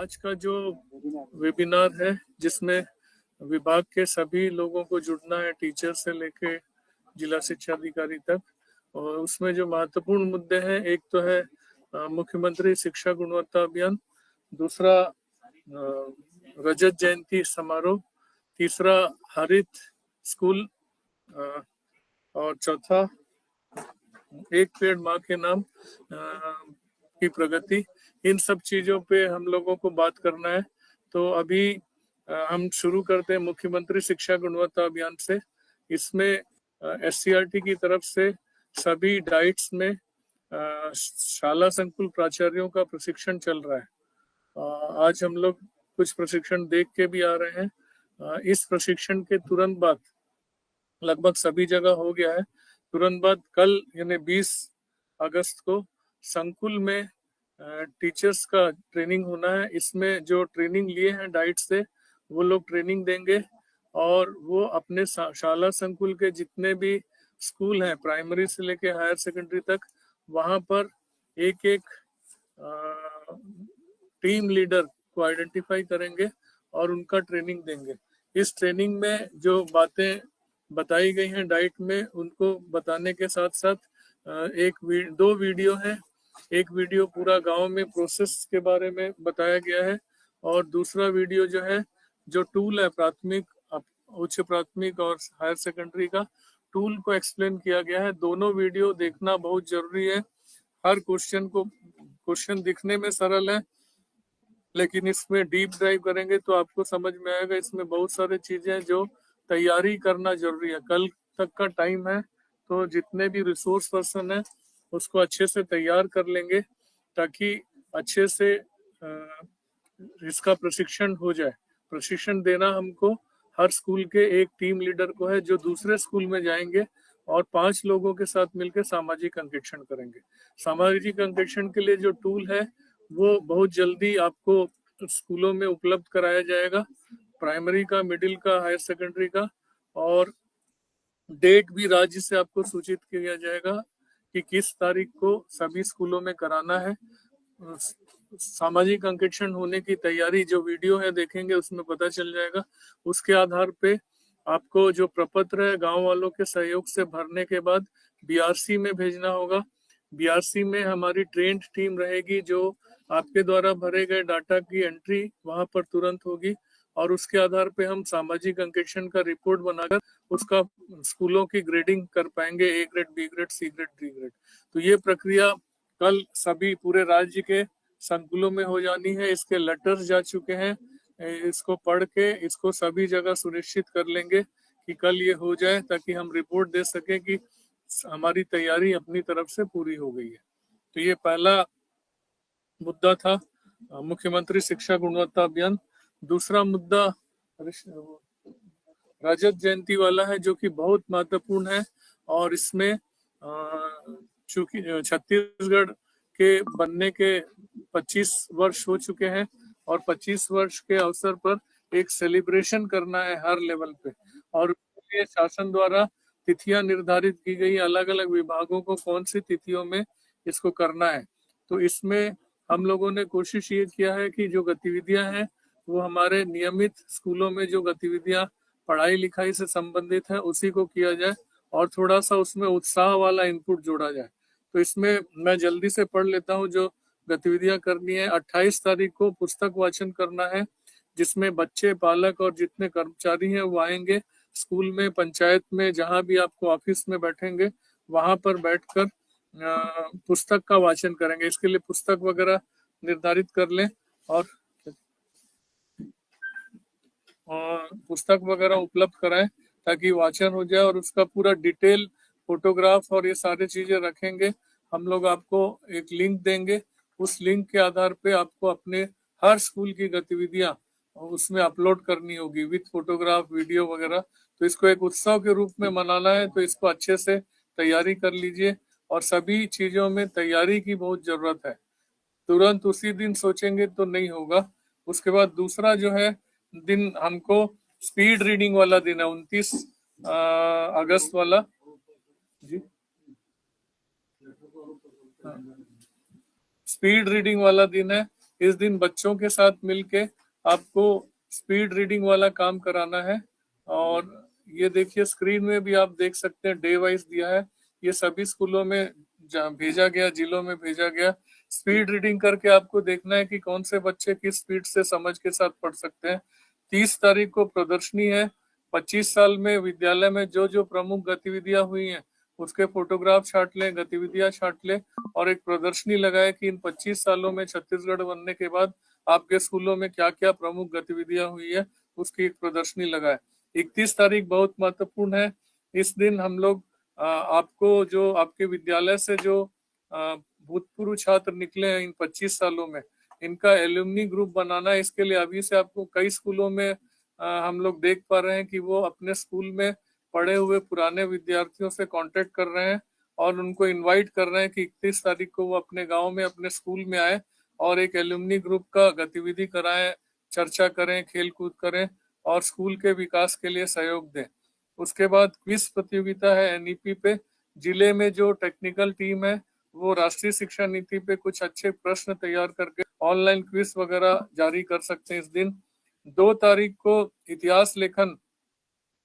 आज का जो वेबिनार है जिसमें विभाग के सभी लोगों को जुड़ना है, टीचर से लेके जिला शिक्षा अधिकारी तक, और उसमें जो महत्वपूर्ण मुद्दे हैं, एक तो है मुख्यमंत्री शिक्षा गुणवत्ता अभियान, दूसरा रजत जयंती समारोह, तीसरा हरित स्कूल, और चौथा एक पेड़ माँ के नाम की प्रगति। इन सब चीजों पे हम लोगों को बात करना है। तो अभी हम शुरू करते हैं मुख्यमंत्री शिक्षा गुणवत्ता अभियान से। इसमें एससीईआरटी की तरफ से सभी डाइट्स में शाला संकुल प्राचार्यों का प्रशिक्षण चल रहा है। आज हम लोग कुछ प्रशिक्षण देख के भी आ रहे हैं। इस प्रशिक्षण के तुरंत बाद, लगभग सभी जगह हो गया है, तुरंत बाद कल यानी 20 अगस्त को संकुल में टीचर्स का ट्रेनिंग होना है। इसमें जो ट्रेनिंग लिए हैं डाइट से, वो लोग ट्रेनिंग देंगे और वो अपने शाला संकुल के जितने भी स्कूल हैं, प्राइमरी से लेके हायर सेकेंडरी तक, वहां पर एक एक टीम लीडर को आइडेंटिफाई करेंगे और उनका ट्रेनिंग देंगे। इस ट्रेनिंग में जो बातें बताई गई हैं डाइट में, उनको बताने के साथ साथ दो वीडियो है। एक वीडियो पूरा गांव में प्रोसेस के बारे में बताया गया है, और दूसरा वीडियो जो है, जो टूल है प्राथमिक, उच्च प्राथमिक और हायर सेकेंडरी का टूल को एक्सप्लेन किया गया है। दोनों वीडियो देखना बहुत जरूरी है। हर क्वेश्चन दिखने में सरल है, लेकिन इसमें डीप ड्राइव करेंगे तो आपको समझ में आएगा। इसमें बहुत सारी चीजें जो तैयारी करना जरूरी है। कल तक का टाइम है, तो जितने भी रिसोर्स पर्सन है उसको अच्छे से तैयार कर लेंगे, ताकि अच्छे से इसका प्रशिक्षण हो जाए। प्रशिक्षण देना हमको हर स्कूल के एक टीम लीडर को है, जो दूसरे स्कूल में जाएंगे और 5 लोगों के साथ मिलकर सामाजिक अंकेक्षण करेंगे। सामाजिक अंकेक्षण के लिए जो टूल है वो बहुत जल्दी आपको स्कूलों में उपलब्ध कराया जाएगा, प्राइमरी का, मिडिल का, हायर सेकेंडरी का, और डेट भी राज्य से आपको सूचित किया जाएगा कि किस तारीख को सभी स्कूलों में कराना है। सामाजिक अंकेक्षण होने की तैयारी जो वीडियो है देखेंगे, उसमें पता चल जाएगा। उसके आधार पे आपको जो प्रपत्र है गांव वालों के सहयोग से भरने के बाद बीआरसी में भेजना होगा। बीआरसी में हमारी ट्रेंड टीम रहेगी, जो आपके द्वारा भरे गए डाटा की एंट्री वहां पर तुरंत होगी, और उसके आधार पे हम सामाजिक अंकेक्षण का रिपोर्ट बनाकर उसका स्कूलों की ग्रेडिंग कर पाएंगे, A grade, B grade, C grade, D grade. तो ये प्रक्रिया कल सभी पूरे राज्य के संकुलों में हो जानी है। इसके लेटर्स जा चुके हैं, इसको पढ़ के इसको सभी जगह सुनिश्चित कर लेंगे कि कल ये हो जाए, ताकि हम रिपोर्ट दे सके कि हमारी तैयारी अपनी तरफ से पूरी हो गई है। तो ये पहला मुद्दा था, मुख्यमंत्री शिक्षा गुणवत्ता अभियान। दूसरा मुद्दा रजत जयंती वाला है, जो कि बहुत महत्वपूर्ण है, और इसमें चूंकि छत्तीसगढ़ के बनने के 25 वर्ष हो चुके हैं, और 25 वर्ष के अवसर पर एक सेलिब्रेशन करना है हर लेवल पे, और उसके लिए शासन द्वारा तिथियां निर्धारित की गई, अलग अलग विभागों को कौन सी तिथियों में इसको करना है। तो इसमें हम लोगों ने कोशिश ये किया है कि जो गतिविधियां हैं वो हमारे नियमित स्कूलों में जो गतिविधियां पढ़ाई लिखाई से संबंधित है उसी को किया जाए, और थोड़ा सा उसमें उत्साह वाला इनपुट जोड़ा जाए। तो इसमें मैं जल्दी से पढ़ लेता हूँ जो गतिविधियां करनी है। 28 तारीख को पुस्तक वाचन करना है, जिसमें बच्चे, पालक और जितने कर्मचारी हैं वो आएंगे स्कूल में, पंचायत में, जहां भी आपको ऑफिस में बैठेंगे वहां पर बैठकर पुस्तक का वाचन करेंगे। इसके लिए पुस्तक वगैरह निर्धारित कर लें, और पुस्तक वगैरह उपलब्ध कराएं ताकि वाचन हो जाए, और उसका पूरा डिटेल फोटोग्राफ और ये सारी चीजें रखेंगे। हम लोग आपको एक लिंक देंगे, उस लिंक के आधार पे आपको अपने हर स्कूल की गतिविधियां उसमें अपलोड करनी होगी विद फोटोग्राफ, वीडियो वगैरह। तो इसको एक उत्सव के रूप में मनाना है, तो इसको अच्छे से तैयारी कर लीजिए, और सभी चीजों में तैयारी की बहुत जरूरत है। तुरंत उसी दिन सोचेंगे तो नहीं होगा। उसके बाद दूसरा जो है दिन, हमको स्पीड रीडिंग वाला दिन है 29 अगस्त वाला जी। स्पीड रीडिंग वाला दिन है, इस दिन बच्चों के साथ मिलके आपको स्पीड रीडिंग वाला काम कराना है। और ये देखिए स्क्रीन में भी आप देख सकते हैं, डे वाइज दिया है। ये सभी स्कूलों में भेजा गया, जिलों में भेजा गया। स्पीड रीडिंग करके आपको देखना है कि कौन से बच्चे किस स्पीड से समझ के साथ पढ़ सकते हैं। 30 तारीख को प्रदर्शनी है। 25 साल में विद्यालय में जो जो प्रमुख गतिविधियां हुई हैं उसके फोटोग्राफ छाट लें, गतिविधियां छाट लें और एक प्रदर्शनी लगाए कि इन 25 सालों में छत्तीसगढ़ बनने के बाद आपके स्कूलों में क्या क्या प्रमुख गतिविधियां हुई है, उसकी एक प्रदर्शनी लगाए। 31 तारीख बहुत महत्वपूर्ण है। इस दिन हम लोग आपको जो आपके विद्यालय से जो भूतपूर्व छात्र निकले हैं इन 25 सालों में, इनका एल्यूमनी ग्रुप बनाना है। इसके लिए अभी से आपको कई स्कूलों में हम लोग देख पा रहे हैं कि वो अपने स्कूल में पढ़े हुए पुराने विद्यार्थियों से कांटेक्ट कर रहे हैं और उनको इनवाइट कर रहे हैं कि 31 तारीख को वो अपने गांव में अपने स्कूल में आए और एक एल्यूमनी ग्रुप का गतिविधि कराएं, चर्चा करें, खेल कूद करें और स्कूल के विकास के लिए सहयोग दें। उसके बाद क्विज प्रतियोगिता है एनईपी पे। जिले में जो टेक्निकल टीम है वो राष्ट्रीय शिक्षा नीति पे कुछ अच्छे प्रश्न तैयार करके ऑनलाइन क्विज वगैरह जारी कर सकते हैं इस दिन। 2 तारीख को इतिहास लेखन,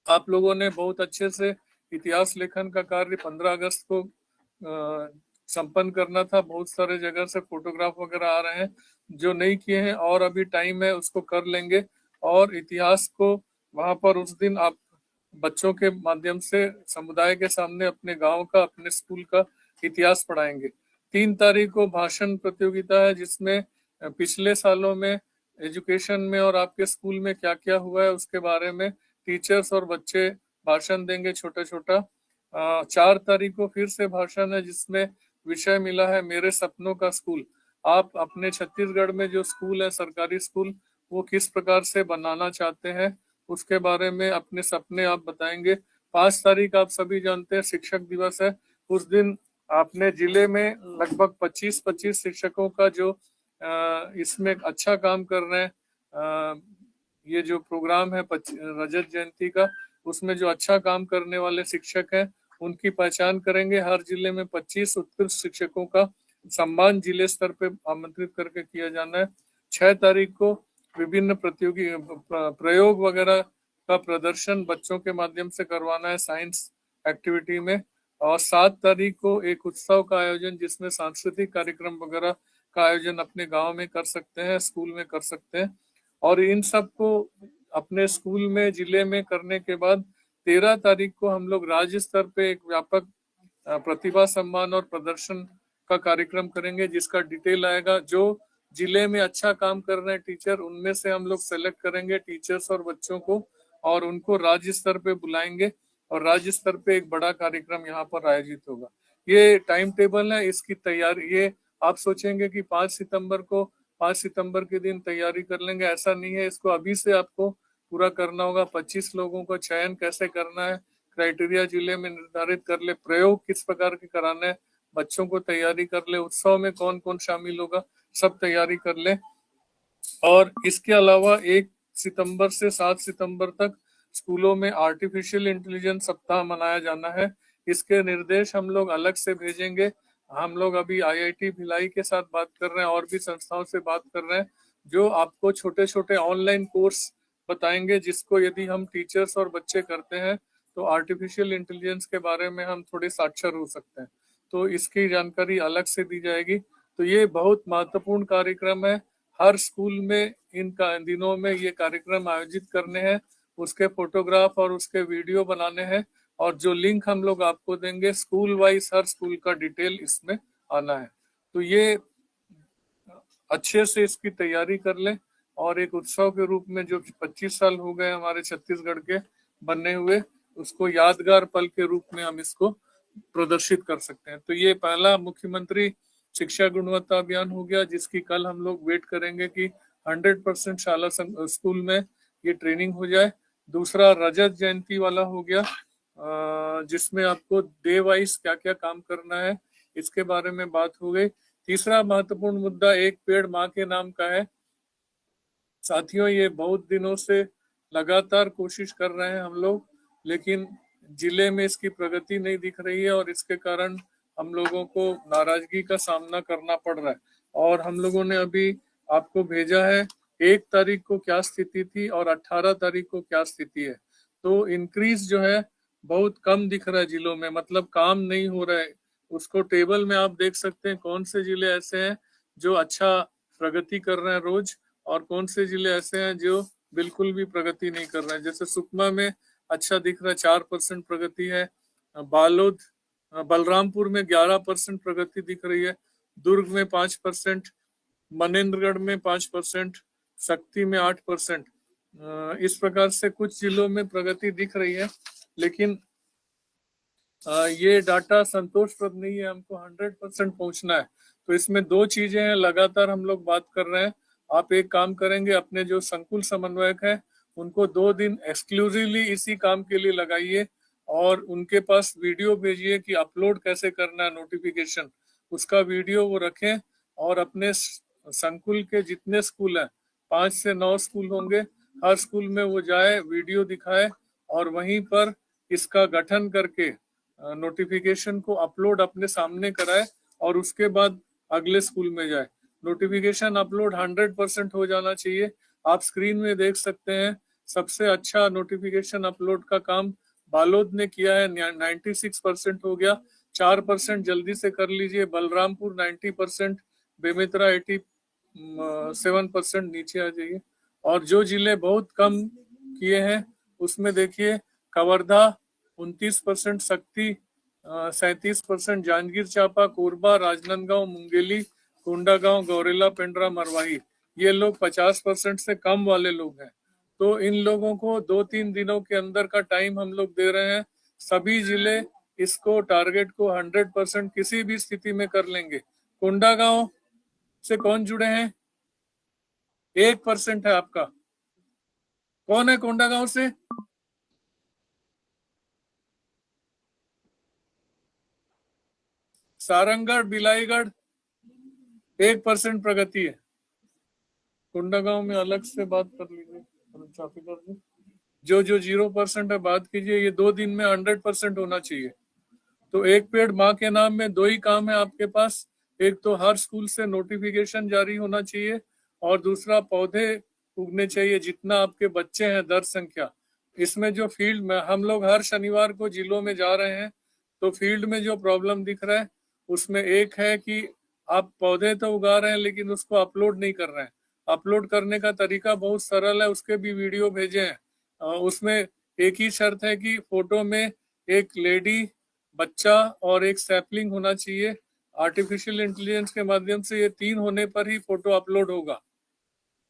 आप लोगों ने बहुत अच्छे से इतिहास लेखन का कार्य 15 अगस्त को संपन्न करना था। बहुत सारे जगह से फोटोग्राफ वगैरह आ रहे हैं, जो नहीं किए हैं और अभी टाइम है उसको कर लेंगे। और इतिहास को वहां पर उस दिन आप बच्चों के माध्यम से समुदाय के सामने अपने गांव का, अपने स्कूल का इतिहास पढ़ाएंगे। 3 तारीख को भाषण प्रतियोगिता है जिसमें पिछले सालों में एजुकेशन में और आपके स्कूल में क्या क्या हुआ है उसके बारे में टीचर्स और बच्चे भाषण देंगे छोटा छोटा। 4 तारीख को फिर से भाषण है जिसमें विषय मिला है मेरे सपनों का स्कूल। आप अपने छत्तीसगढ़ में जो स्कूल है, सरकारी स्कूल, वो किस प्रकार से बनाना चाहते हैं उसके बारे में अपने सपने आप बताएंगे। 5 तारीख आप सभी जानते हैं शिक्षक दिवस है। उस दिन आपने जिले में लगभग 25 शिक्षकों का जो इसमें अच्छा काम कर रहे हैं, ये जो प्रोग्राम है रजत जयंती का, उसमें जो अच्छा काम करने वाले शिक्षक हैं उनकी पहचान करेंगे। हर जिले में 25 उत्कृष्ट शिक्षकों का सम्मान जिले स्तर पे आमंत्रित करके किया जाना है। 6 तारीख को विभिन्न प्रतियोगी प्रयोग वगैरह का प्रदर्शन बच्चों के माध्यम से करवाना है साइंस एक्टिविटी में। और 7 तारीख को एक उत्सव का आयोजन जिसमें सांस्कृतिक कार्यक्रम वगैरह का आयोजन अपने गांव में कर सकते हैं, स्कूल में कर सकते हैं। और इन सब को अपने स्कूल में, जिले में करने के बाद 13 तारीख को हम लोग राज्य स्तर पे एक व्यापक प्रतिभा सम्मान और प्रदर्शन का कार्यक्रम करेंगे जिसका डिटेल आएगा। जो जिले में अच्छा काम कर रहे हैं टीचर, उनमें से हम लोग सेलेक्ट करेंगे टीचर्स और बच्चों को और उनको राज्य स्तर पे बुलाएंगे और राज्य स्तर पे एक बड़ा कार्यक्रम यहाँ पर आयोजित होगा। ये टाइम टेबल है, इसकी तैयारी, ये आप सोचेंगे कि 5 सितंबर के दिन तैयारी कर लेंगे, ऐसा नहीं है। इसको अभी से आपको पूरा करना होगा। 25 लोगों का चयन कैसे करना है, क्राइटेरिया जिले में निर्धारित कर ले, प्रयोग किस प्रकार के कराना है, बच्चों को तैयारी कर ले, उत्सव में कौन कौन शामिल होगा, सब तैयारी कर ले। और इसके अलावा 1 सितंबर से 7 सितंबर तक स्कूलों में आर्टिफिशियल इंटेलिजेंस सप्ताह मनाया जाना है। इसके निर्देश हम लोग अलग से भेजेंगे। हम लोग अभी आईआईटी भिलाई के साथ बात कर रहे हैं और भी संस्थाओं से बात कर रहे हैं जो आपको छोटे छोटे ऑनलाइन कोर्स बताएंगे जिसको यदि हम टीचर्स और बच्चे करते हैं तो आर्टिफिशियल इंटेलिजेंस के बारे में हम थोड़े साक्षर हो सकते हैं। तो इसकी जानकारी अलग से दी जाएगी। तो ये बहुत महत्वपूर्ण कार्यक्रम है। हर स्कूल में इन दिनों में ये कार्यक्रम आयोजित करने हैं, उसके फोटोग्राफ और उसके वीडियो बनाने हैं और जो लिंक हम लोग आपको देंगे स्कूल वाइज, हर स्कूल का डिटेल इसमें आना है। तो ये अच्छे से इसकी तैयारी कर लें और एक उत्सव के रूप में जो 25 साल हो गए हमारे छत्तीसगढ़ के बनने हुए, उसको यादगार पल के रूप में हम इसको प्रदर्शित कर सकते हैं। तो ये पहला मुख्यमंत्री शिक्षा गुणवत्ता अभियान हो गया जिसकी कल हम लोग वेट करेंगे कि 100% शाला स्कूल में ये ट्रेनिंग हो जाए। दूसरा रजत जयंती वाला हो गया जिसमें आपको डे वाइज क्या क्या काम करना है इसके बारे में बात हो गई। तीसरा महत्वपूर्ण मुद्दा एक पेड़ माँ के नाम का है। साथियों, ये बहुत दिनों से लगातार कोशिश कर रहे हैं हम लोग, लेकिन जिले में इसकी प्रगति नहीं दिख रही है और इसके कारण हम लोगों को नाराजगी का सामना करना पड़ रहा है। और हम लोगों ने अभी आपको भेजा है 1 तारीख को क्या स्थिति थी और 18 तारीख को क्या स्थिति है। तो इंक्रीज जो है बहुत कम दिख रहा है जिलों में, मतलब काम नहीं हो रहा है। उसको टेबल में आप देख सकते हैं कौन से जिले ऐसे हैं जो अच्छा प्रगति कर रहे हैं रोज, और कौन से जिले ऐसे हैं जो बिल्कुल भी प्रगति नहीं कर रहे हैं। जैसे सुकमा में अच्छा दिख रहा है, 4% प्रगति है। बालोद बलरामपुर में 11% प्रगति दिख रही है। दुर्ग में 5%, मनेन्द्रगढ़ में 5%, शक्ति में 8%। इस प्रकार से कुछ जिलों में प्रगति दिख रही है, लेकिन ये डाटा संतोषप्रद नहीं है। हमको 100% पहुंचना है। तो इसमें दो चीजें हैं, लगातार हम लोग बात कर रहे हैं। आप एक काम करेंगे, अपने जो संकुल समन्वयक है उनको 2 दिन एक्सक्लूसिवली इसी काम के लिए लगाइए और उनके पास वीडियो भेजिए कि अपलोड कैसे करना है नोटिफिकेशन, उसका वीडियो वो रखें। और अपने संकुल के जितने स्कूल हैं, 5 से 9 स्कूल होंगे, हर स्कूल में वो जाए, वीडियो दिखाए और वहीं पर इसका गठन करके नोटिफिकेशन को अपलोड अपने सामने कराए और उसके बाद अगले स्कूल में जाए। नोटिफिकेशन अपलोड 100% हो जाना चाहिए। आप स्क्रीन में देख सकते हैं सबसे अच्छा नोटिफिकेशन अपलोड का काम बालोद ने किया है, 96% हो गया। 4% जल्दी से कर लीजिए। बलरामपुर 90%, बेमेतरा 87% नीचे आ जाइए। और जो जिले बहुत कम किए हैं उसमें देखिए कवर्धा 29%, शक्ति 37%, जांजगीर चांपा, कोरबा, राजनांदगांव, मुंगेली, कोंडागांव, गौरेला, पेंड्रा, मरवाही, ये लोग 50% से कम वाले लोग हैं। तो इन लोगों को 2-3 दिनों के अंदर का टाइम हम लोग दे रहे हैं। सभी जिले इसको टारगेट को 100% किसी भी स्थिति में कर लेंगे। कोंडागांव से कौन जुड़े हैं? 1% है आपका। कौन है कोंडागांव से? सारंगगढ़, बिलाईगढ़ 1% प्रगति है। कोंडागांव में अलग से बात कर लीजिए। जो जो 0% है बात कीजिए। ये 2 दिन में 100% होना चाहिए। तो एक पेड़ माँ के नाम में 2 ही काम है आपके पास। एक तो हर स्कूल से नोटिफिकेशन जारी होना चाहिए और दूसरा पौधे उगने चाहिए जितना आपके बच्चे हैं दर संख्या। इसमें जो फील्ड में हम लोग हर शनिवार को जिलों में जा रहे हैं, तो फील्ड में जो प्रॉब्लम दिख रहा है उसमें एक है कि आप पौधे तो उगा रहे हैं लेकिन उसको अपलोड नहीं कर रहे हैं। अपलोड करने का तरीका बहुत सरल है, उसके भी वीडियो भेजे हैं। उसमें एक ही शर्त है कि फोटो में एक लेडी, बच्चा और एक सैपलिंग होना चाहिए। आर्टिफिशियल इंटेलिजेंस के माध्यम से ये 3 होने पर ही फोटो अपलोड होगा।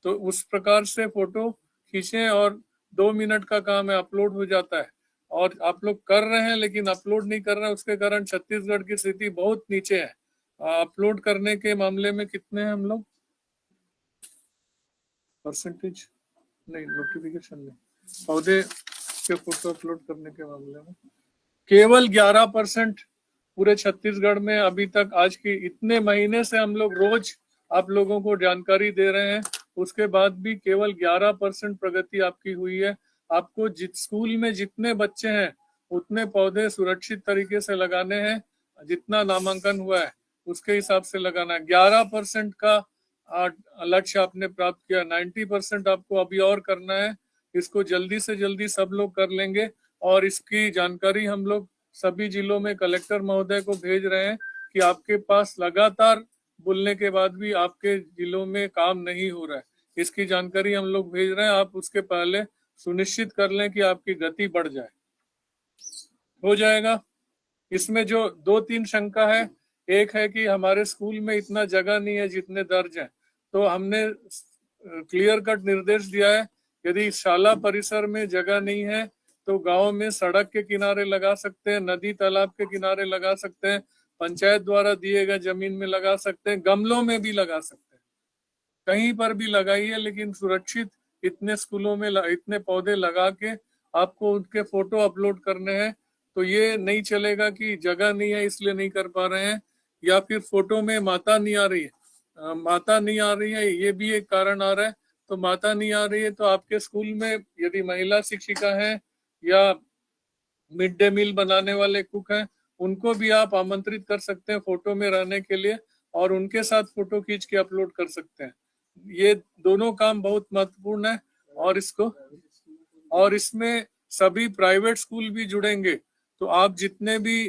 तो उस प्रकार से फोटो खींचे और 2 मिनट का काम है, अपलोड हो जाता है। और आप लोग कर रहे हैं लेकिन अपलोड नहीं कर रहे हैं, उसके कारण छत्तीसगढ़ की स्थिति बहुत नीचे है। अपलोड करने के मामले में कितने हैं हम लोग? परसेंटेज नहीं, नोटिफिकेशन नहीं, पौधे के फोटो अपलोड करने के मामले में केवल 11% पूरे छत्तीसगढ़ में अभी तक। आज की इतने महीने से हम लोग रोज आप लोगों को जानकारी दे रहे हैं, उसके बाद भी केवल 11% प्रगति आपकी हुई है। आपको स्कूल में जितने बच्चे हैं उतने पौधे सुरक्षित तरीके से लगाने हैं। जितना नामांकन हुआ है उसके हिसाब से लगाना है। 11% का लक्ष्य आपने प्राप्त किया। 90% आपको अभी और करना है। इसको जल्दी से जल्दी सब लोग कर लेंगे और इसकी जानकारी हम लोग सभी जिलों में कलेक्टर महोदय को भेज रहे हैं कि आपके पास लगातार बोलने के बाद भी आपके जिलों में काम नहीं हो रहा है। इसकी जानकारी हम लोग भेज रहे हैं। आप उसके पहले सुनिश्चित कर लें कि आपकी गति बढ़ जाए। हो जाएगा। इसमें जो 2-3 शंका है, एक है कि हमारे स्कूल में इतना जगह नहीं है जितने दर्ज हैं। तो हमने क्लियर कट निर्देश दिया है, यदि शाला परिसर में जगह नहीं है तो गांव में सड़क के किनारे लगा सकते हैं, नदी तालाब के किनारे लगा सकते हैं, पंचायत द्वारा दिए गए जमीन में लगा सकते हैं, गमलों में भी लगा सकते हैं, कहीं पर भी लगाइए। लेकिन सुरक्षित इतने स्कूलों में इतने पौधे लगा के आपको उनके फोटो अपलोड करने हैं। तो ये नहीं चलेगा कि जगह नहीं है इसलिए नहीं कर पा रहे हैं, या फिर फोटो में माता नहीं आ रही है। माता नहीं आ रही है ये भी एक कारण आ रहा है। तो माता नहीं आ रही है तो आपके स्कूल में यदि महिला शिक्षिका है या मिड डे मील बनाने वाले कुक हैं, उनको भी आप आमंत्रित कर सकते हैं फोटो में रहने के लिए और उनके साथ फोटो खींच के अपलोड कर सकते हैं। ये दोनों काम बहुत महत्वपूर्ण है और इसमें सभी प्राइवेट स्कूल भी जुड़ेंगे। तो आप जितने भी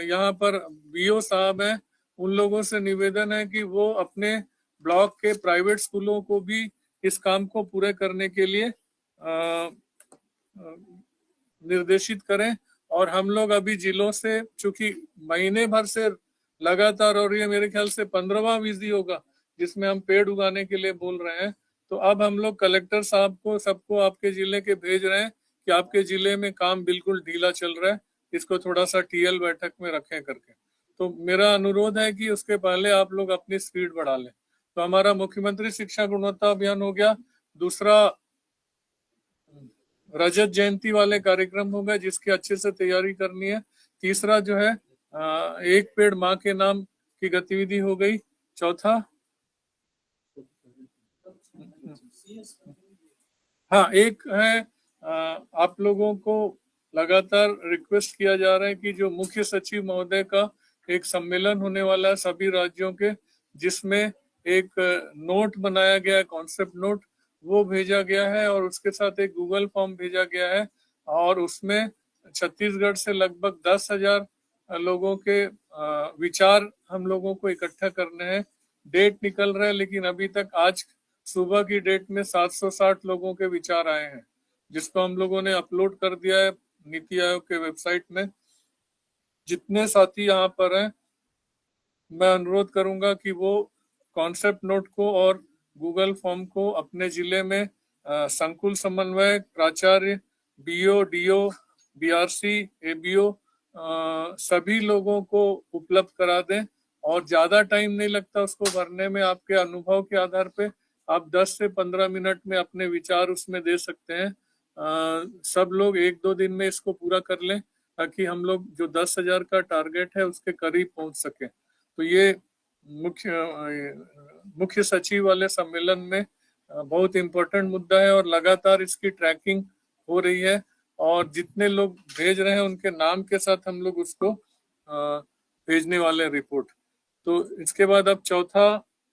यहाँ पर बीओ साहब हैं, उन लोगों से निवेदन है कि वो अपने ब्लॉक के प्राइवेट स्कूलों को भी इस काम को पूरे करने के लिए निर्देशित करें। और हम लोग अभी जिलों से, चूंकि महीने भर से लगातार, और ये मेरे ख्याल से 15वां विजिट होगा जिसमें हम पेड़ उगाने के लिए बोल रहे हैं, तो अब हम लोग कलेक्टर साहब को सबको आपके जिले के भेज रहे हैं कि आपके जिले में काम बिल्कुल ढीला चल रहा है, इसको थोड़ा सा टीएल बैठक में रखें करके। तो मेरा अनुरोध है कि उसके पहले आप लोग अपनी स्पीड बढ़ा लें। तो हमारा मुख्यमंत्री शिक्षा गुणवत्ता अभियान हो गया, दूसरा रजत जयंती वाले कार्यक्रम होगा जिसकी अच्छे से तैयारी करनी है, तीसरा जो है एक पेड़ माँ के नाम की गतिविधि हो गई, चौथा हाँ एक है आप लोगों को लगातार रिक्वेस्ट किया जा रहा है कि जो मुख्य सचिव महोदय का एक सम्मेलन होने वाला है सभी राज्यों के, जिसमें एक नोट बनाया गया है, कॉन्सेप्ट नोट, वो भेजा गया है और उसके साथ एक गूगल फॉर्म भेजा गया है और उसमें छत्तीसगढ़ से लगभग 10,000 लोगों के विचार हम लोगों को इकट्ठा करने हैं। डेट निकल रहा है लेकिन अभी तक आज सुबह की डेट में 760 लोगों के विचार आए हैं, जिसको हम लोगों ने अपलोड कर दिया है नीति आयोग के वेबसाइट में। जितने साथी यहाँ पर हैं, मैं अनुरोध करूंगा कि वो कॉन्सेप्ट नोट को और गूगल फॉर्म को अपने जिले में संकुल समन्वय, प्राचार्य, बीओ, डीओ, बीआरसी, एबीओ सभी लोगों को उपलब्ध करा दें। और ज्यादा टाइम नहीं लगता उसको भरने में, आपके अनुभव के आधार पे आप 10 से 15 मिनट में अपने विचार उसमें दे सकते हैं। सब लोग 1-2 दिन में इसको पूरा कर लें ताकि हम लोग जो 10,000 का टारगेट है उसके करीब पहुंच सके। तो ये मुख्य सचिव वाले सम्मेलन में बहुत इम्पोर्टेंट मुद्दा है और लगातार इसकी ट्रैकिंग हो रही है और जितने लोग भेज रहे हैं उनके नाम के साथ हम लोग उसको भेजने वाले रिपोर्ट। तो इसके बाद अब चौथा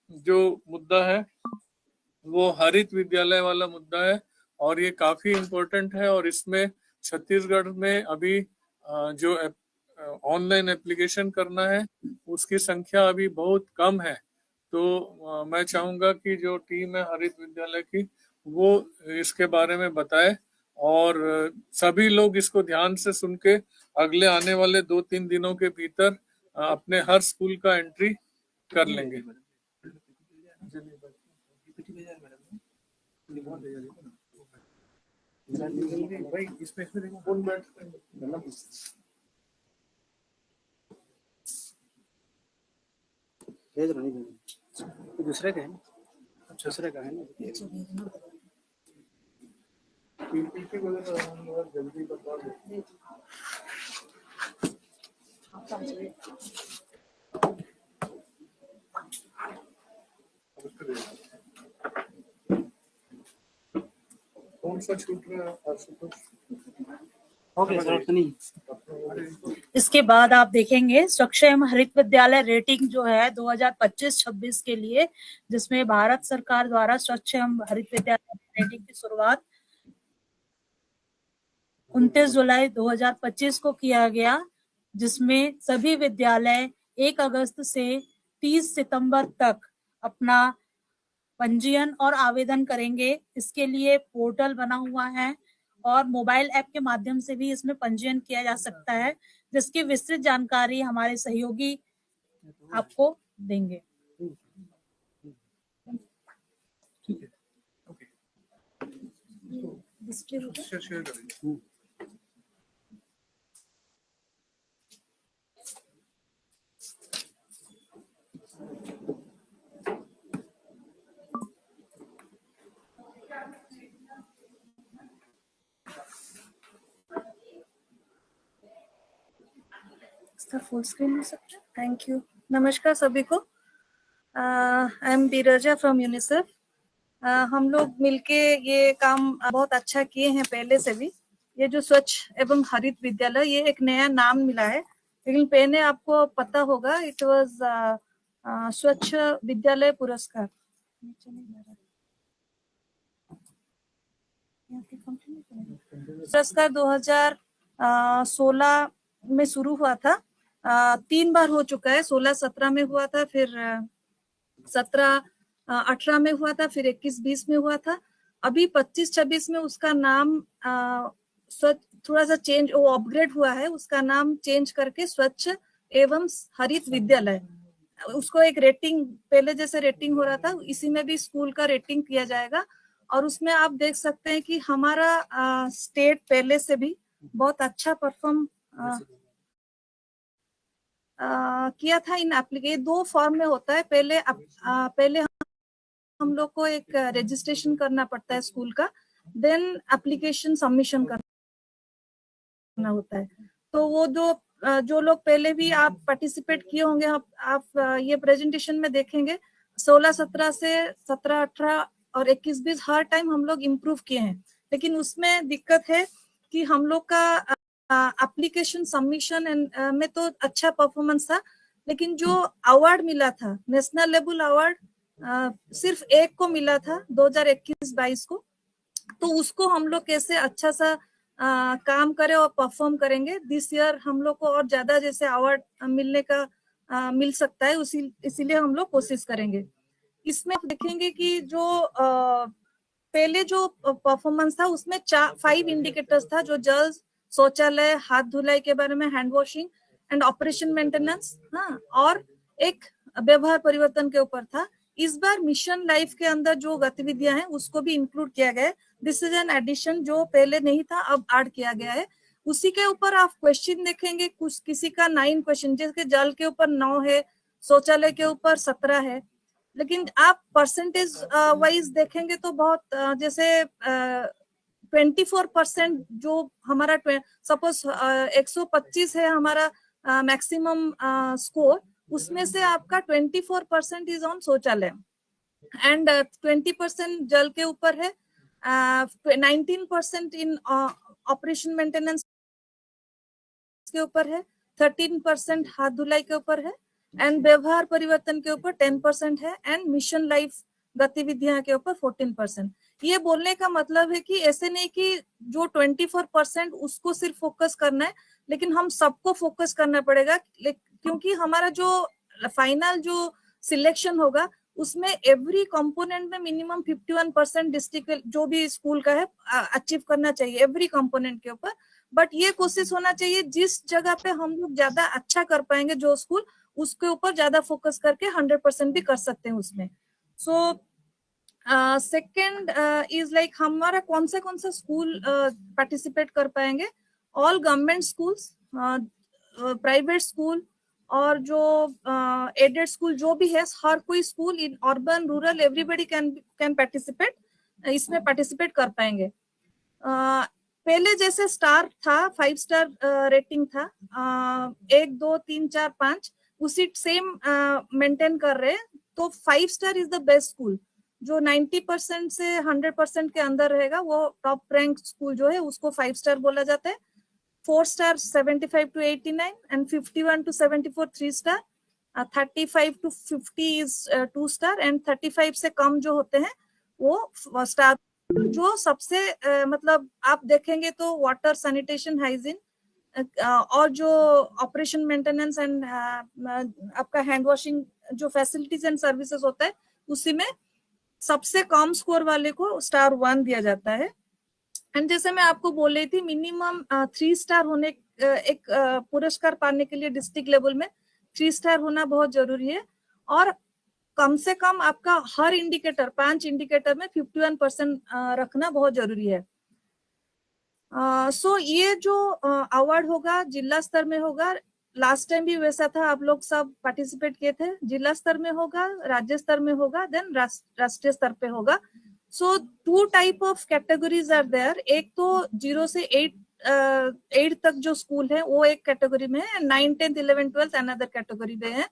जो मुद्दा है वो हरित विद्यालय वाला मुद्दा है और ये काफी इम्पोर्टेंट है और इसमें छत्तीसगढ़ में अभी जो ऑनलाइन एप्लीकेशन करना है उसकी संख्या अभी बहुत कम है। तो मैं चाहूंगा कि जो टीम है हरित विद्यालय की वो इसके बारे में बताए और सभी लोग इसको ध्यान से सुन के अगले आने वाले 2-3 दिनों के भीतर अपने हर स्कूल का एंट्री कर लेंगे। दूसरे का है ना, दूसरे का है ना, जल्दी बता दो। कौन सा छूट रहा है? इसके बाद आप देखेंगे स्वच्छ एवं हरित विद्यालय रेटिंग जो है 2025-26 के लिए, जिसमें भारत सरकार द्वारा स्वच्छ एवं हरित विद्यालय रेटिंग की शुरुआत 29 जुलाई 2025 को किया गया, जिसमें सभी विद्यालय 1 अगस्त से 30 सितंबर तक अपना पंजीयन और आवेदन करेंगे। इसके लिए पोर्टल बना हुआ है और मोबाइल ऐप के माध्यम से भी इसमें पंजीयन किया जा सकता है, जिसकी विस्तृत जानकारी हमारे सहयोगी आपको देंगे। ठीक है, ओके। शेयर करेंगे। फुल स्क्रीन हो सकता है? Thank you. नमस्कार सभी को। I am Birja from UNICEF. हम लोग मिलके ये काम बहुत अच्छा किए हैं पहले से भी। ये जो स्वच्छ एवं हरित विद्यालय, ये एक नया नाम मिला है, लेकिन पहले आपको पता होगा इट वाज स्वच्छ विद्यालय पुरस्कार। पुरस्कार 2016 में शुरू हुआ था, 3 बार हो चुका है। 16-17 में हुआ था, फिर 17-18 में हुआ था, फिर 21-20 में हुआ था। अभी 25-26 में उसका नाम थोड़ा सा चेंज, वो अपग्रेड हुआ है, उसका नाम चेंज करके स्वच्छ एवं हरित विद्यालय, उसको एक रेटिंग, पहले जैसे रेटिंग हो रहा था इसी में भी स्कूल का रेटिंग किया जाएगा। और उसमें आप देख सकते हैं कि हमारा स्टेट पहले से भी बहुत अच्छा परफॉर्म किया था इन एप्लीकेशन। 2 फॉर्म में होता है, पहले हम लोग को एक रजिस्ट्रेशन करना पड़ता है स्कूल का, देन एप्लीकेशन सबमिशन करना होता है। तो वो जो लोग पहले भी आप पार्टिसिपेट किए होंगे, आप ये प्रेजेंटेशन में देखेंगे 16-17 से 17-18 और 21-20 हर टाइम हम लोग इम्प्रूव किए हैं। लेकिन उसमें दिक्कत है कि हम लोग का एप्लीकेशन सबमिशन में तो अच्छा परफॉर्मेंस था, लेकिन जो अवार्ड मिला था, नेशनल लेवल अवार्ड, सिर्फ एक को मिला था 2021-22 को। तो उसको हम लोग कैसे अच्छा सा काम करें और परफॉर्म करेंगे। दिस ईयर हम लोग को और ज्यादा जैसे अवार्ड मिलने का मिल सकता है, इसीलिए हम लोग कोशिश करेंगे। इसमें आप देखेंगे कि जो पहले जो परफॉर्मेंस था उसमें 5 इंडिकेटर्स था, जो जल, शौचालय, हाथ धुलाई के बारे में, hand washing and operation maintenance, हाँ, और एक व्यवहार परिवर्तन के ऊपर था। इस बार मिशन लाइफ के अंदर जो गतिविधियां हैं उसको भी इंक्लूड किया गया है। दिस इज एन एडिशन, जो पहले नहीं था अब ऐड किया गया है। उसी के ऊपर आप क्वेश्चन देखेंगे, कुछ किसी का 9 क्वेश्चन, जैसे जल के ऊपर 9 है, शौचालय के ऊपर 17 है। लेकिन आप परसेंटेज वाइज देखेंगे तो बहुत जैसे 24% जो हमारा सपोज 125 है हमारा मैक्सिमम स्कोर, उसमें से आपका 24% इज ऑन शौचालय एंड 20% जल के ऊपर है, 19% इन ऑपरेशन मेंटेनेंस के ऊपर है, 13% हाथ धुलाई के ऊपर है, एंड व्यवहार परिवर्तन के ऊपर 10% है, एंड मिशन लाइफ गतिविधियां के ऊपर 14%। ये बोलने का मतलब है कि ऐसे नहीं कि जो 24% उसको सिर्फ फोकस करना है, लेकिन हम सबको फोकस करना पड़ेगा, क्योंकि हमारा जो फाइनल जो सिलेक्शन होगा उसमें एवरी कंपोनेंट में मिनिमम 51% डिस्ट्रिक्ट जो भी स्कूल का है अचीव करना चाहिए एवरी कंपोनेंट के ऊपर। बट ये कोशिश होना चाहिए जिस जगह पे हम लोग ज्यादा अच्छा कर पाएंगे, जो स्कूल, उसके ऊपर ज्यादा फोकस करके 100% भी कर सकते हैं उसमें। सो सेकेंड इज लाइक हमारा कौन सा स्कूल पार्टिसिपेट कर पाएंगे। All government schools, private school और जो एडेड स्कूल जो भी है, हर कोई school in urban rural everybody can participate, इसमें पार्टिसिपेट कर पाएंगे। पहले जैसे स्टार था, 5 स्टार रेटिंग था, 1 2 3 4 5 उसी सेम मेंटेन कर रहे हैं। तो 5 star is the best school, जो 90% से 100% के अंदर रहेगा, वो टॉप रैंक स्कूल जो है उसको 5 स्टार बोला जाता है। 4 star 75 to 89 and 51 to 74 3 star, 35 to 50 is 2 star, and 35 से कम जो होते हैं वो स्टार। जो सबसे मतलब आप देखेंगे तो वाटर, सैनिटेशन, हाइजीन और जो ऑपरेशन मेंटेनेंस एंड आपका हैंड वॉशिंग जो फैसिलिटीज एंड सर्विसेज होता है, उसी में सबसे कम स्कोर वाले को स्टार 1 दिया जाता है। एंड जैसे मैं आपको बोल रही थी, मिनिमम 3 स्टार होने, एक पुरस्कार पाने के लिए डिस्ट्रिक्ट लेवल में 3 स्टार होना बहुत जरूरी है, और कम से कम आपका हर इंडिकेटर, 5 इंडिकेटर में 51% रखना बहुत जरूरी है। सो ये जो अवार्ड होगा जिला स्तर में होगा, लास्ट टाइम भी वैसा था, आप लोग सब पार्टिसिपेट किए थे। जिला स्तर में होगा, राज्य स्तर में होगा, देन राष्ट्रीय स्तर पे होगा। So 2 type of categories are there. एक तो 0 से 8 तक जो स्कूल है वो एक कैटेगरी में है, 9 10 11 12 अनदर कैटेगरी में है।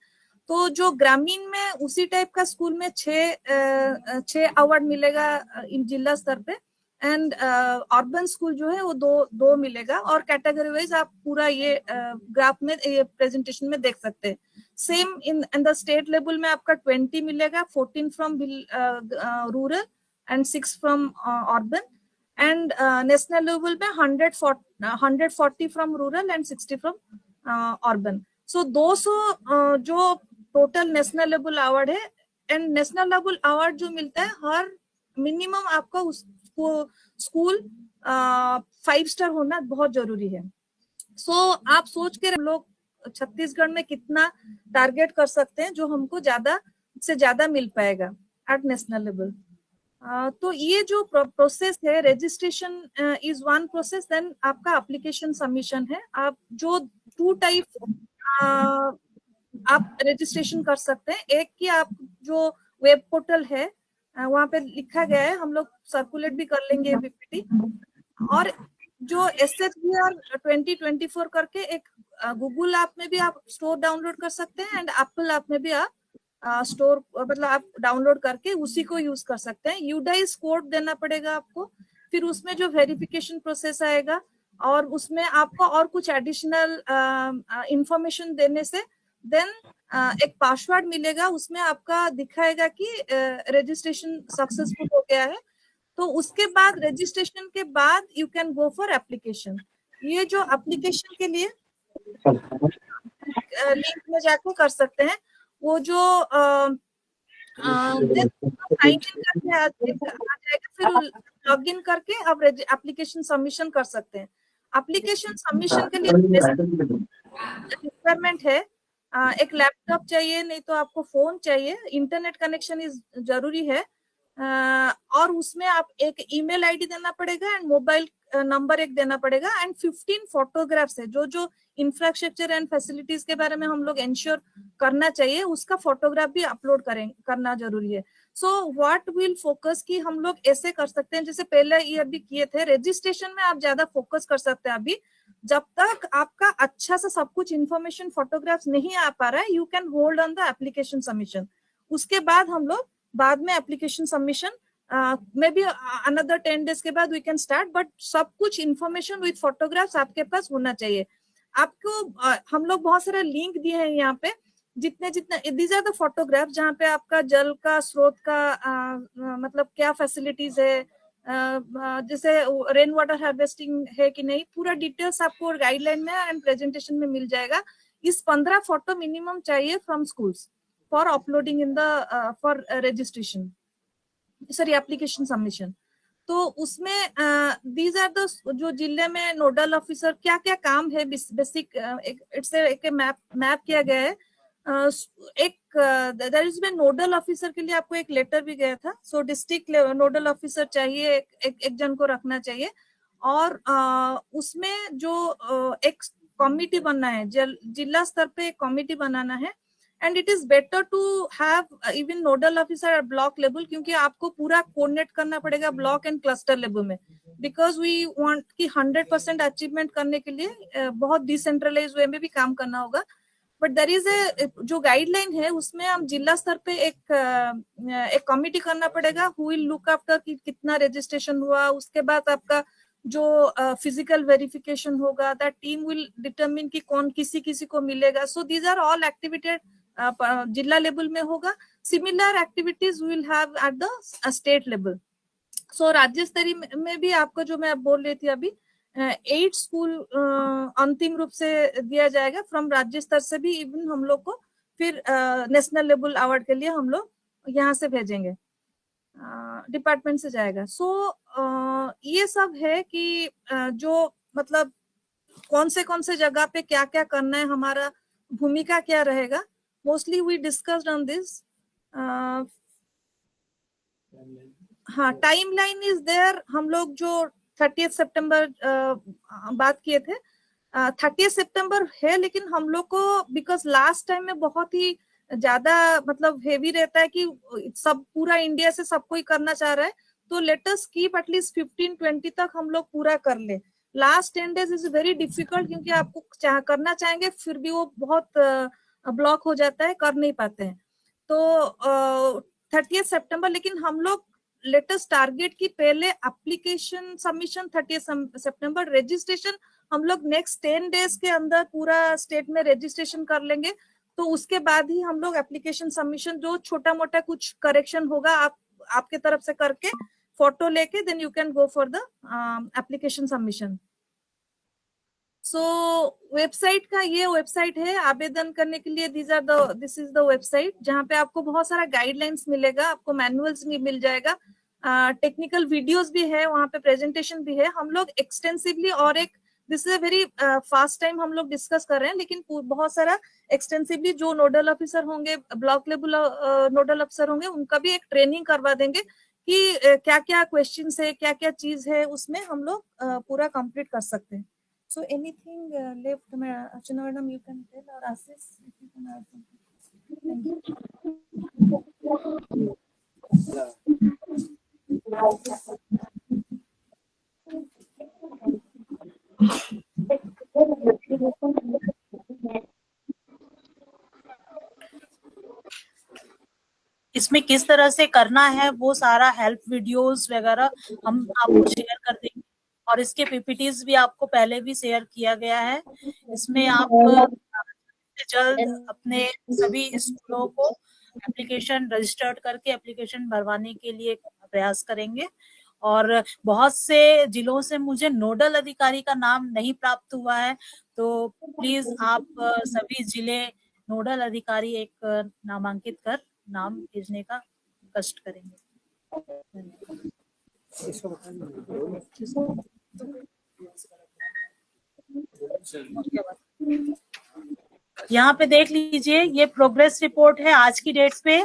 तो जो ग्रामीण में उसी टाइप का स्कूल में 6 अवार्ड मिलेगा जिला स्तर पे, एंड अर्बन स्कूल जो है वो 2 मिलेगा। और कैटेगरी वाइज आप पूरा ये ग्राफ में, ये प्रेजेंटेशन में देख सकते हैं। Same in the state level में आपका 20 मिलेगा, 14 from rural and 6 from urban, and national level में 140 from rural and 60 from urban. So 200 जो टोटल नेशनल लेवल अवार्ड है, एंड नेशनल लेवल अवार्ड जो मिलता है हर मिनिमम आपका उसको स्कूल 5 स्टार होना बहुत जरूरी है। सो आप सोच के लोग छत्तीसगढ़ में कितना टारगेट कर सकते हैं जो हमको ज्यादा से ज्यादा मिल पाएगा एट नेशनल लेवल। तो ये जो प्रोसेस है, registration is one process, then आपका एप्लीकेशन सबमिशन है। आप जो 2 टाइप आप रजिस्ट्रेशन कर सकते हैं। एक कि आप जो वेब पोर्टल है वहां पे लिखा गया है, हम लोग सर्कुलेट भी कर लेंगे पीपीटी, और जो SHBR 2024 करके एक गूगल ऐप में भी आप स्टोर डाउनलोड कर सकते हैं, एंड एप्पल ऐप में भी आप स्टोर मतलब आप डाउनलोड करके उसी को यूज कर सकते हैं। यूडाइस कोड देना पड़ेगा आपको, फिर उसमें जो वेरिफिकेशन प्रोसेस आएगा और उसमें आपको और कुछ एडिशनल इंफॉर्मेशन देने से देन एक पासवर्ड मिलेगा, उसमें आपका दिखाएगा कि रजिस्ट्रेशन सक्सेसफुल हो गया है। तो उसके बाद रजिस्ट्रेशन के बाद you can go for application. ये जो एप्लीकेशन के लिए लिंक में जाके कर सकते हैं, वो जो साइन इन करके आ जाएगा, फिर लॉग इन करके आप एप्लीकेशन सबमिशन कर सकते हैं। एप्लीकेशन सबमिशन के लिए रिक्वायरमेंट है, एक लैपटॉप चाहिए, नहीं तो आपको फोन चाहिए, इंटरनेट कनेक्शन इज जरूरी है, और उसमें आप एक ईमेल आईडी देना पड़ेगा एंड मोबाइल नंबर एक देना पड़ेगा, एंड 15 फोटोग्राफ्स है। जो जो इंफ्रास्ट्रक्चर एंड फैसिलिटीज के बारे में हम लोग इंश्योर करना चाहिए, उसका फोटोग्राफ भी अपलोड करना जरूरी है। सो व्हाट विल फोकस की हम लोग ऐसे कर सकते हैं, जैसे पहले ईयर भी किए थे, रजिस्ट्रेशन में आप ज्यादा फोकस कर सकते हैं। अभी जब तक आपका अच्छा से सब कुछ इंफॉर्मेशन फोटोग्राफ्स नहीं आ पा रहा है, you can hold on the application submission. उसके बाद हम लोग बाद में एप्लीकेशन सबमिशन में भी अनदर 10 डेज के बाद वी कैन स्टार्ट, बट सब कुछ इंफॉर्मेशन विद फोटोग्राफ्स आपके पास होना चाहिए। आपको हम लोग बहुत सारे लिंक दिए हैं यहाँ पे, जितने दीज आर द फोटोग्राफ जहाँ पे आपका जल का स्रोत का मतलब क्या फैसिलिटीज है, जैसे रेन वाटर हार्वेस्टिंग है कि नहीं, पूरा डिटेल्स आपको गाइडलाइन में एंड प्रेजेंटेशन में मिल जाएगा। इस 15 फोटो मिनिमम चाहिए from schools for uploading in the for registration, sorry application submission. तो उसमें दीज आर द जो जिले में नोडल ऑफिसर क्या क्या काम है, बेसिक इट्स एक मैप किया गया है। एक देयर इज में नोडल ऑफिसर के लिए आपको एक लेटर भी गया था। सो डिस्ट्रिक्ट नोडल ऑफिसर चाहिए, एक जन को रखना चाहिए, और उसमें जो एक कमिटी बनना है, जिला स्तर पे एक कमिटी बनाना है, and it is better to have even nodal officer at block level, क्योंकि आपको पूरा कोऑर्डिनेट करना पड़ेगा ब्लॉक एंड क्लस्टर लेवल में, बिकॉज वी वांट कि 100% अचीवमेंट करने के लिए बहुत डिसेंट्रलाइज वे में भी काम करना होगा। बट देयर इज ए जो गाइडलाइन है, उसमें हम जिला स्तर पे एक कमिटी करना पड़ेगा हु विल लुक आफ्टर कि कितना रजिस्ट्रेशन हुआ। उसके बाद आपका जो फिजिकल वेरिफिकेशन होगा, दैट टीम विल डिटरमिन कि कौन किसी को मिलेगा। So these are all activated जिला लेवल में होगा। Similar activities will have at the state level. So राज्य स्तरीय में भी आपको जो मैं बोल रही थी अभी, 8 स्कूल अंतिम रूप से दिया जाएगा फ्रॉम राज्य स्तर से भी, इवन हम लोग को फिर नेशनल लेवल अवार्ड के लिए हम लोग यहाँ से भेजेंगे, डिपार्टमेंट से जाएगा। सो ये सब है कि जो मतलब कौन से जगह पे क्या क्या करना है, हमारा भूमिका क्या रहेगा, mostly we discussed on this. हाँ, टाइमलाइन इज देयर। हम लोग जो 30 सितंबर बात किए थे, 30 सितंबर है, लेकिन हम लोग को बिकॉज लास्ट टाइम में बहुत ही ज्यादा मतलब हेवी रहता है कि सब पूरा इंडिया से सब कोई करना चाह रहा है, तो लेट अस कीप एटलीस्ट 15-20 तक हम लोग पूरा कर ले। Last 10 days is very difficult, क्योंकि आपको करना चाहेंगे फिर भी वो बहुत ब्लॉक हो जाता है, कर नहीं पाते हैं। तो 30 सितंबर, लेकिन हम लोग लेटेस्ट टारगेट की पहले एप्लीकेशन सबमिशन 30 सितंबर, रजिस्ट्रेशन हम लोग नेक्स्ट 10 डेज के अंदर पूरा स्टेट में रजिस्ट्रेशन कर लेंगे। तो उसके बाद ही हम लोग एप्लीकेशन सबमिशन, जो छोटा मोटा कुछ करेक्शन होगा आपके तरफ से करके फोटो लेके then you can go for the application submission. So website का ये वेबसाइट है आवेदन करने के लिए। दिस इज द वेबसाइट जहाँ पे आपको बहुत सारा गाइडलाइंस मिलेगा, आपको मैनुअल्स भी मिल जाएगा, टेक्निकल वीडियोस भी है, वहाँ पे प्रेजेंटेशन भी है। हम लोग एक्सटेंसिवली और एक this is a very fast time हम लोग डिस्कस कर रहे हैं, लेकिन बहुत सारा एक्सटेंसिवली जो नोडल ऑफिसर होंगे, ब्लॉक लेवल नोडल ऑफिसर होंगे, उनका भी एक ट्रेनिंग करवा देंगे कि क्या क्या क्वेश्चन है, क्या क्या चीज है, उसमें हम लोग पूरा कंप्लीट कर सकते हैं। So anything left, Archana madam, you can tell, or Ashish, if you can add something. इसमें किस तरह से करना है वो सारा हेल्प वीडियोस वगैरह हम आपको शेयर कर देंगे, और इसके पीपीटीज भी आपको पहले भी शेयर किया गया है। इसमें आप जल्द अपने सभी स्कूलों को एप्लीकेशन रजिस्टर्ड करके एप्लीकेशन भरवाने के लिए प्रयास करेंगे। और बहुत से जिलों से मुझे नोडल अधिकारी का नाम नहीं प्राप्त हुआ है, तो प्लीज आप सभी जिले नोडल अधिकारी एक नामांकित कर नाम भेजने का कष्ट करेंगे। यहाँ पे देख लीजिए, ये प्रोग्रेस रिपोर्ट है आज की डेट पे।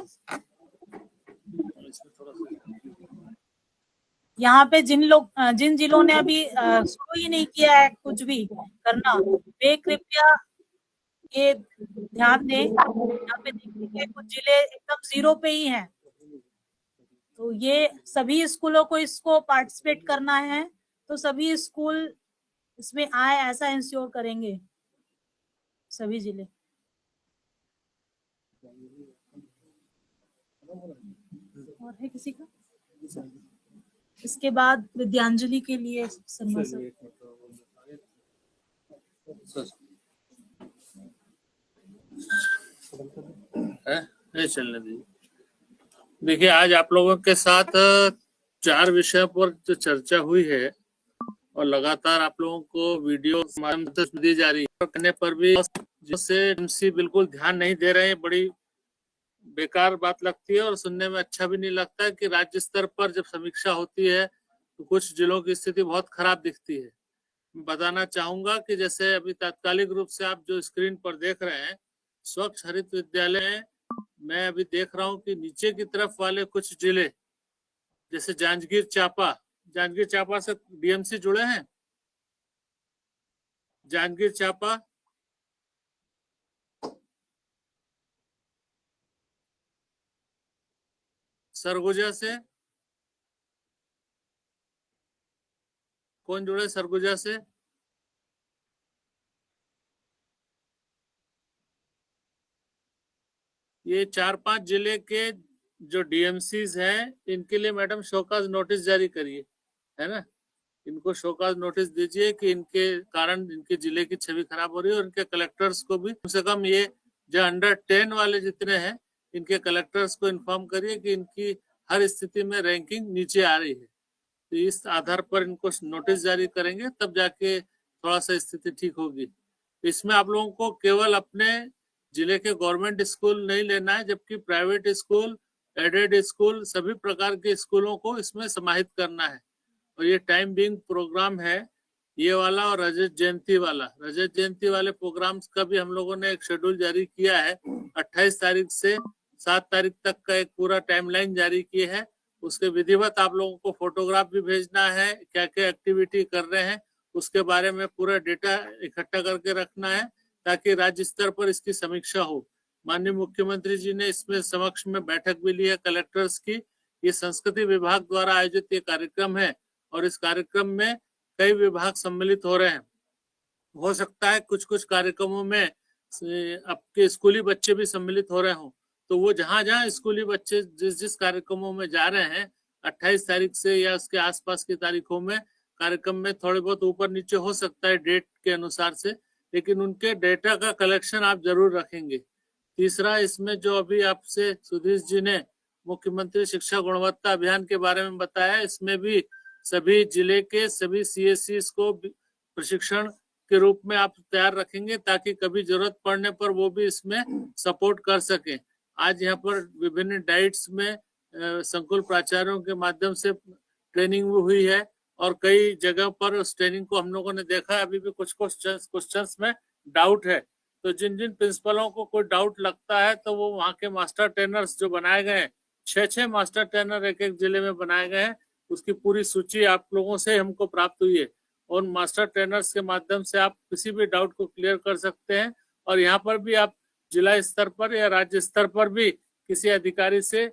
यहाँ पे जिन जिलों ने अभी शुरू ही नहीं किया है कुछ भी करना, वे कृपया ये ध्यान दें। यहाँ पे देखिए कुछ जिले एकदम 0 पे ही हैं, तो ये सभी स्कूलों को इसको पार्टिसिपेट करना है, तो सभी स्कूल इसमें आए, ऐसा इंश्योर करेंगे सभी जिले। और है किसी का? इसके बाद विद्यांजलि के लिए शर्मा सर। चलने दीजिए। देखिए, आज आप लोगों के साथ 4 विषयों पर जो चर्चा हुई है और लगातार आप लोगों को वीडियो माध्यम से दी जा रही है, करने पर भी जिससे एमसी बिल्कुल ध्यान नहीं दे रहे हैं, बड़ी बेकार बात लगती है और सुनने में अच्छा भी नहीं लगता कि राज्य स्तर पर जब समीक्षा होती है तो कुछ जिलों की स्थिति बहुत खराब दिखती है। मैं बताना चाहूंगा कि जैसे अभी तात्कालिक रूप से आप जो स्क्रीन पर देख रहे हैं, स्वच्छ हरित विद्यालय, मैं अभी देख रहा हूं कि नीचे की तरफ वाले कुछ जिले जैसे जांजगीर चांपा से डीएमसी जुड़े हैं। जांजगीर चांपा, सरगुजा से कौन जुड़े? सरगुजा से ये 4-5 जिले के जो डीएमसीज हैं, इनके लिए मैडम शोकाज नोटिस जारी करिए, है ना। इनको शोकाज नोटिस दीजिए कि इनके कारण इनके जिले की छवि खराब हो रही है, और इनके कलेक्टर्स को भी कम से कम ये जो अंडर 10 वाले जितने हैं, इनके कलेक्टर्स को इन्फॉर्म करिए कि इनकी हर स्थिति में रैंकिंग नीचे आ रही है। तो इस आधार पर इनको नोटिस जारी करेंगे, तब जाके थोड़ा सा स्थिति ठीक होगी। इसमें आप लोगों को केवल अपने जिले के गवर्नमेंट स्कूल नहीं लेना है, जबकि प्राइवेट स्कूल, एडेड स्कूल, सभी प्रकार के स्कूलों को इसमें समाहित करना है। और ये टाइम बिंग प्रोग्राम है, ये वाला और रजत जयंती वाले प्रोग्राम्स का भी हम लोगों ने एक शेड्यूल जारी किया है। 28 तारीख से 7 तारीख तक का एक पूरा टाइमलाइन जारी किया है। उसके विधिवत आप लोगों को फोटोग्राफ भी भेजना है, क्या क्या एक्टिविटी कर रहे हैं उसके बारे में पूरा डेटा इकट्ठा करके रखना है, ताकि राज्य स्तर पर इसकी समीक्षा हो। माननीय मुख्यमंत्री जी ने इसमें समक्ष में बैठक भी ली है कलेक्टर्स की। ये संस्कृति विभाग द्वारा आयोजित ये कार्यक्रम है और इस कार्यक्रम में कई विभाग सम्मिलित हो रहे हैं। हो सकता है कुछ कुछ कार्यक्रमों में आपके स्कूली बच्चे भी सम्मिलित हो रहे हों, तो वो जहां जहां स्कूली बच्चे जिस कार्यक्रमों में जा रहे हैं 28 तारीख से या उसके आसपास की तारीखों में कार्यक्रम में थोड़े बहुत ऊपर नीचे हो सकता है डेट के अनुसार से, लेकिन उनके डेटा का कलेक्शन आप जरूर रखेंगे। तीसरा, इसमें जो अभी आपसे सुधीर जी ने मुख्यमंत्री शिक्षा गुणवत्ता अभियान के बारे में बताया। इसमें भी सभी जिले के सभी CSCs को प्रशिक्षण के रूप में आप तैयार रखेंगे ताकि कभी जरूरत पड़ने पर वो भी इसमें सपोर्ट कर सके। आज यहाँ पर विभिन्न डाइट्स में संकुल प्राचार्यों के माध्यम से ट्रेनिंग हुई है और कई जगह पर उस ट्रेनिंग को हम लोगों ने देखा है। अभी भी कुछ क्वेश्चंस में डाउट है, तो जिन जिन प्रिंसिपलों को कोई डाउट लगता है तो वो वहाँ के मास्टर ट्रेनर्स जो बनाए गए हैं, 6 मास्टर ट्रेनर एक जिले में बनाए गए हैं, उसकी पूरी सूची आप लोगों से हमको प्राप्त हुई है। और मास्टर ट्रेनर्स के माध्यम से आप किसी भी डाउट को क्लियर कर सकते हैं। और यहाँ पर भी आप जिला स्तर पर या राज्य स्तर पर भी किसी अधिकारी से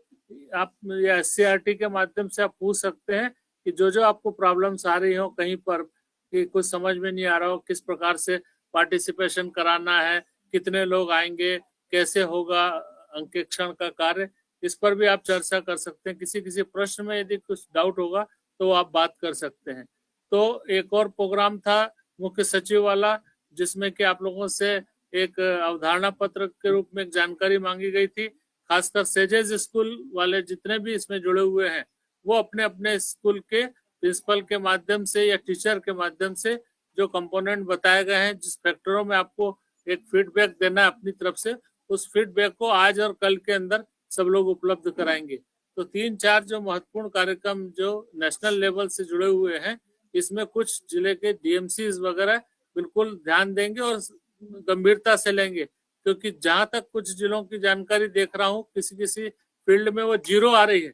आप या SCRT के माध्यम से आप पूछ सकते हैं कि जो आपको प्रॉब्लम्स आ रही हो कहीं पर, कि कुछ समझ में नहीं आ रहा हो, किस प्रकार से पार्टिसिपेशन कराना है, कितने लोग आएंगे, कैसे होगा अंकेक्षण का कार्य, इस पर भी आप चर्चा कर सकते हैं। किसी प्रश्न में यदि कुछ डाउट होगा तो आप बात कर सकते हैं। तो एक और प्रोग्राम था मुख्य सचिव वाला, जिसमें कि आप लोगों से एक अवधारणा पत्र के रूप में जानकारी मांगी गई थी। खासकर सेजेस स्कूल वाले जितने भी इसमें जुड़े हुए हैं वो अपने अपने स्कूल के प्रिंसिपल के माध्यम से या टीचर के माध्यम से जो कंपोनेंट बताए गए हैं, जिस फैक्टरों में आपको एक फीडबैक देना है अपनी तरफ से, उस फीडबैक को आज और कल के अंदर सब लोग उपलब्ध कराएंगे। तो 3-4 जो महत्वपूर्ण कार्यक्रम जो नेशनल लेवल से जुड़े हुए हैं, इसमें कुछ जिले के DMCs वगैरह बिल्कुल ध्यान देंगे और गंभीरता से लेंगे, क्योंकि जहां तक कुछ जिलों की जानकारी देख रहा हूँ, किसी फील्ड में वो 0 आ रही है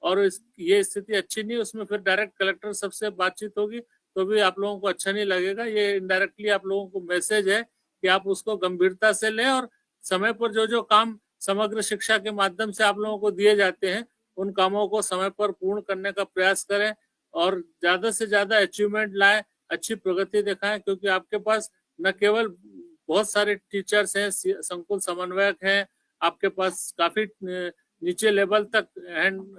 और ये स्थिति अच्छी नहीं। उसमें फिर डायरेक्ट कलेक्टर सबसे बातचीत होगी तो भी आप लोगों को अच्छा नहीं लगेगा। ये इनडायरेक्टली आप लोगों को मैसेज है कि आप उसको गंभीरता से लें और समय पर जो काम समग्र शिक्षा के माध्यम से आप लोगों को दिए जाते हैं, उन कामों को समय पर पूर्ण करने का प्रयास करें और ज्यादा से ज्यादा अचीवमेंट लाएं, अच्छी प्रगति दिखाएं। क्योंकि आपके पास न केवल बहुत सारे टीचर्स हैं, संकुल समन्वयक हैं, आपके पास काफी नीचे लेवल तक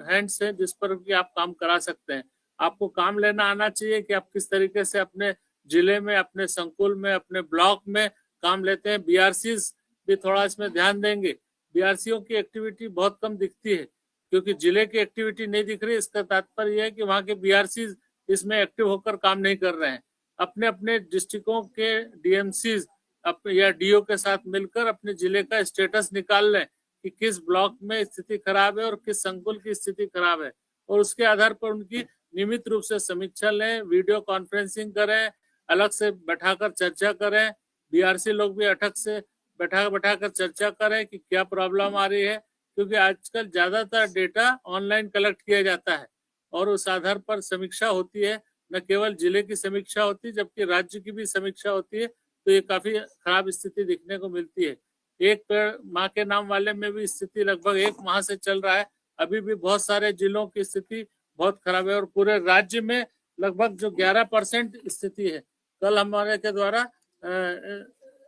हैंड्स हैं जिस पर भी आप काम करा सकते हैं। आपको काम लेना आना चाहिए कि आप किस तरीके से अपने जिले में, अपने संकुल में, अपने ब्लॉक में काम लेते हैं। BRCs भी थोड़ा इसमें ध्यान देंगे। BRCओं की एक्टिविटी बहुत कम दिखती है, क्योंकि जिले की एक्टिविटी नहीं दिख रही। इसका तात्पर्य है कि वहाँ के BRCs इसमें एक्टिव होकर काम नहीं कर रहे हैं। अपने अपने डिस्ट्रिक्टों के DMCs या DO के साथ मिलकर अपने जिले का स्टेटस निकाल लें कि किस ब्लॉक में स्थिति खराब है और किस संकुल की स्थिति खराब है, और उसके आधार पर उनकी नियमित रूप से समीक्षा लें, वीडियो कॉन्फ्रेंसिंग करें, अलग से बैठाकर चर्चा करें। BRC लोग भी अटक से बैठाकर चर्चा करें कि क्या प्रॉब्लम आ रही है, क्योंकि आजकल ज्यादातर डेटा ऑनलाइन कलेक्ट किया जाता है और उस आधार पर समीक्षा होती है। न केवल जिले की समीक्षा होती है जबकि राज्य की भी समीक्षा होती है। तो ये काफी खराब स्थिति दिखने को मिलती है। एक पेड़ माँ के नाम वाले में भी स्थिति लगभग 1 माह से चल रहा है। अभी भी बहुत सारे जिलों की स्थिति बहुत खराब है और पूरे राज्य में लगभग जो 11% स्थिति है। कल हमारे के द्वारा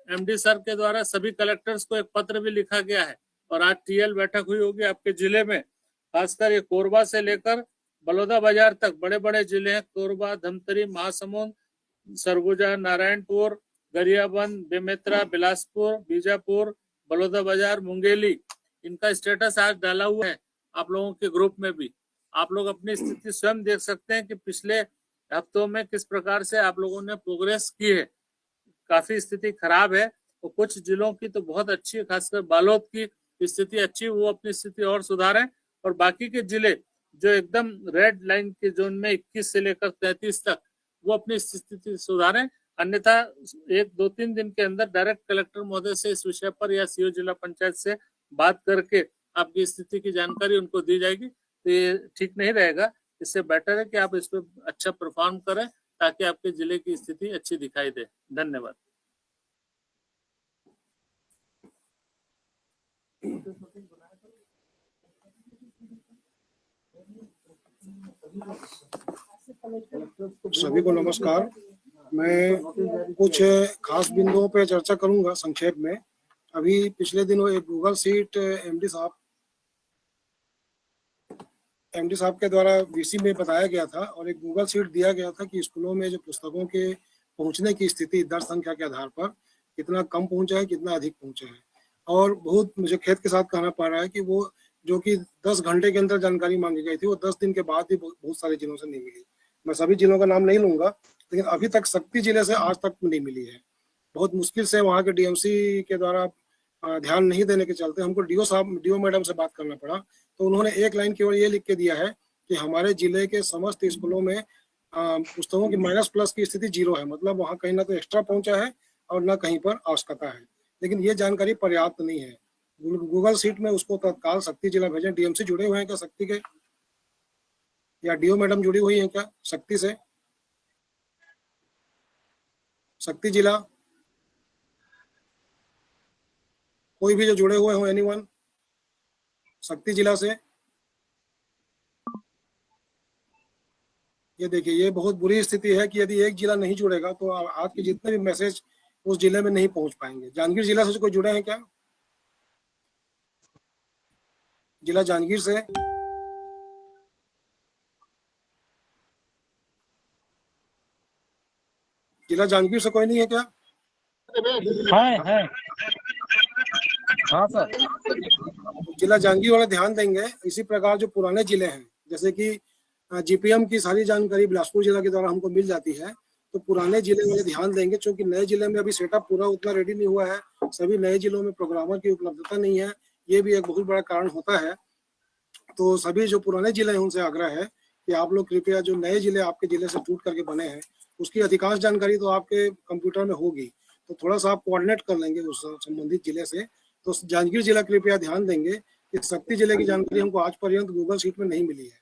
MD सर के द्वारा सभी कलेक्टर्स को एक पत्र भी लिखा गया है और आज TL बैठक हुई होगी आपके जिले में। खासकर ये कोरबा से लेकर बलौदा बाजार तक बड़े बड़े जिले हैं। कोरबा, धमतरी, महासमुंद, सरगुजा, नारायणपुर, गरियाबंद, बेमेतरा, बिलासपुर, बीजापुर, बलौदा बाजार, मुंगेली, इनका स्टेटस आज डाला हुआ है आप लोगों के ग्रुप में भी। आप लोग अपनी स्थिति स्वयं देख सकते हैं कि पिछले हफ्तों में किस प्रकार से आप लोगों ने प्रोग्रेस की है। काफी स्थिति खराब है और कुछ जिलों की तो बहुत अच्छी है, खासकर बालोद की स्थिति अच्छी, वो अपनी स्थिति और सुधारें। और बाकी के जिले जो एकदम रेड लाइन के जोन में 21 से लेकर 33 तक, वो अपनी स्थिति सुधारें। अन्यथा 1-2-3 दिन के अंदर डायरेक्ट कलेक्टर महोदय से इस विषय पर या CO जिला पंचायत से बात करके आपकी स्थिति की जानकारी उनको दी जाएगी। तो ये ठीक नहीं रहेगा। इससे बेटर है कि आप इस पर अच्छा परफॉर्म करें ताकि आपके जिले की स्थिति अच्छी दिखाई दे। धन्यवाद। सभी को नमस्कार। मैं कुछ खास बिंदुओं पे चर्चा करूंगा संक्षेप में। अभी पिछले दिनों एक गूगल शीट MD साहब के द्वारा VC में बताया गया था और एक गूगल शीट दिया गया था कि स्कूलों में जो पुस्तकों के पहुंचने की स्थिति दर संख्या के आधार पर कितना कम पहुंचा है, कितना अधिक पहुंचा है। और बहुत मुझे खेद के साथ कहना पड़ रहा है कि वो जो कि 10 घंटे के अंदर जानकारी मांगी गई थी, वो 10 दिन के बाद भी बहुत सारे जिलों से नहीं मिली। मैं सभी जिलों का नाम नहीं लूंगा, लेकिन अभी तक शक्ति जिले से आज तक नहीं मिली है। बहुत मुश्किल से वहाँ के डीएमसी के द्वारा ध्यान नहीं देने के चलते हमको डीओ मैडम से बात करना पड़ा। तो उन्होंने एक लाइन केवल ये लिख के दिया है कि हमारे जिले के समस्त स्कूलों में पुस्तकों की माइनस प्लस की स्थिति 0 है, मतलब वहाँ कहीं ना तो एक्स्ट्रा पहुंचा है और ना कहीं पर आवश्यकता है। लेकिन ये जानकारी पर्याप्त नहीं है। गूगल सीट में उसको तत्काल शक्ति जिला भेजें। डीएमसी जुड़े हुए हैं क्या शक्ति के, या डीओ मैडम जुड़ी हुई हैं क्या शक्ति से? शक्ति जिला कोई भी जो जुड़े हुए हो, एनीवन शक्ति जिला से? ये देखिए, ये बहुत बुरी स्थिति है कि यदि एक जिला नहीं जुड़ेगा तो आज के जितने भी मैसेज उस जिले में नहीं पहुंच पाएंगे। जांजगीर जिला से कोई जुड़े हैं क्या? जिला जांजगीर से? जिला जांजगीर से कोई नहीं है क्या? है। हाँ सर। जिला जांजगीर वाले ध्यान देंगे। इसी प्रकार जो पुराने जिले हैं, जैसे कि जीपीएम की सारी जानकारी बिलासपुर जिला के द्वारा हमको मिल जाती है, तो पुराने जिले वाले ध्यान देंगे, क्योंकि नए जिले में अभी सेटअप पूरा उतना रेडी नहीं हुआ है। सभी नए जिलों में प्रोग्रामर की उपलब्धता नहीं है, ये भी एक बहुत बड़ा कारण होता है। तो सभी जो पुराने जिले हैं उनसे आग्रह है कि आप लोग कृपया जो नए जिले आपके जिले से टूट करके बने हैं उसकी अधिकांश जानकारी तो आपके कंप्यूटर में होगी, तो थोड़ा सा आप कोऑर्डिनेट कर लेंगे उस संबंधित जिले से। तो जांजगीर जिला कृपया ध्यान देंगे कि शक्ति जिले की जानकारी हमको आज पर्यंत गूगल शीट में नहीं मिली है,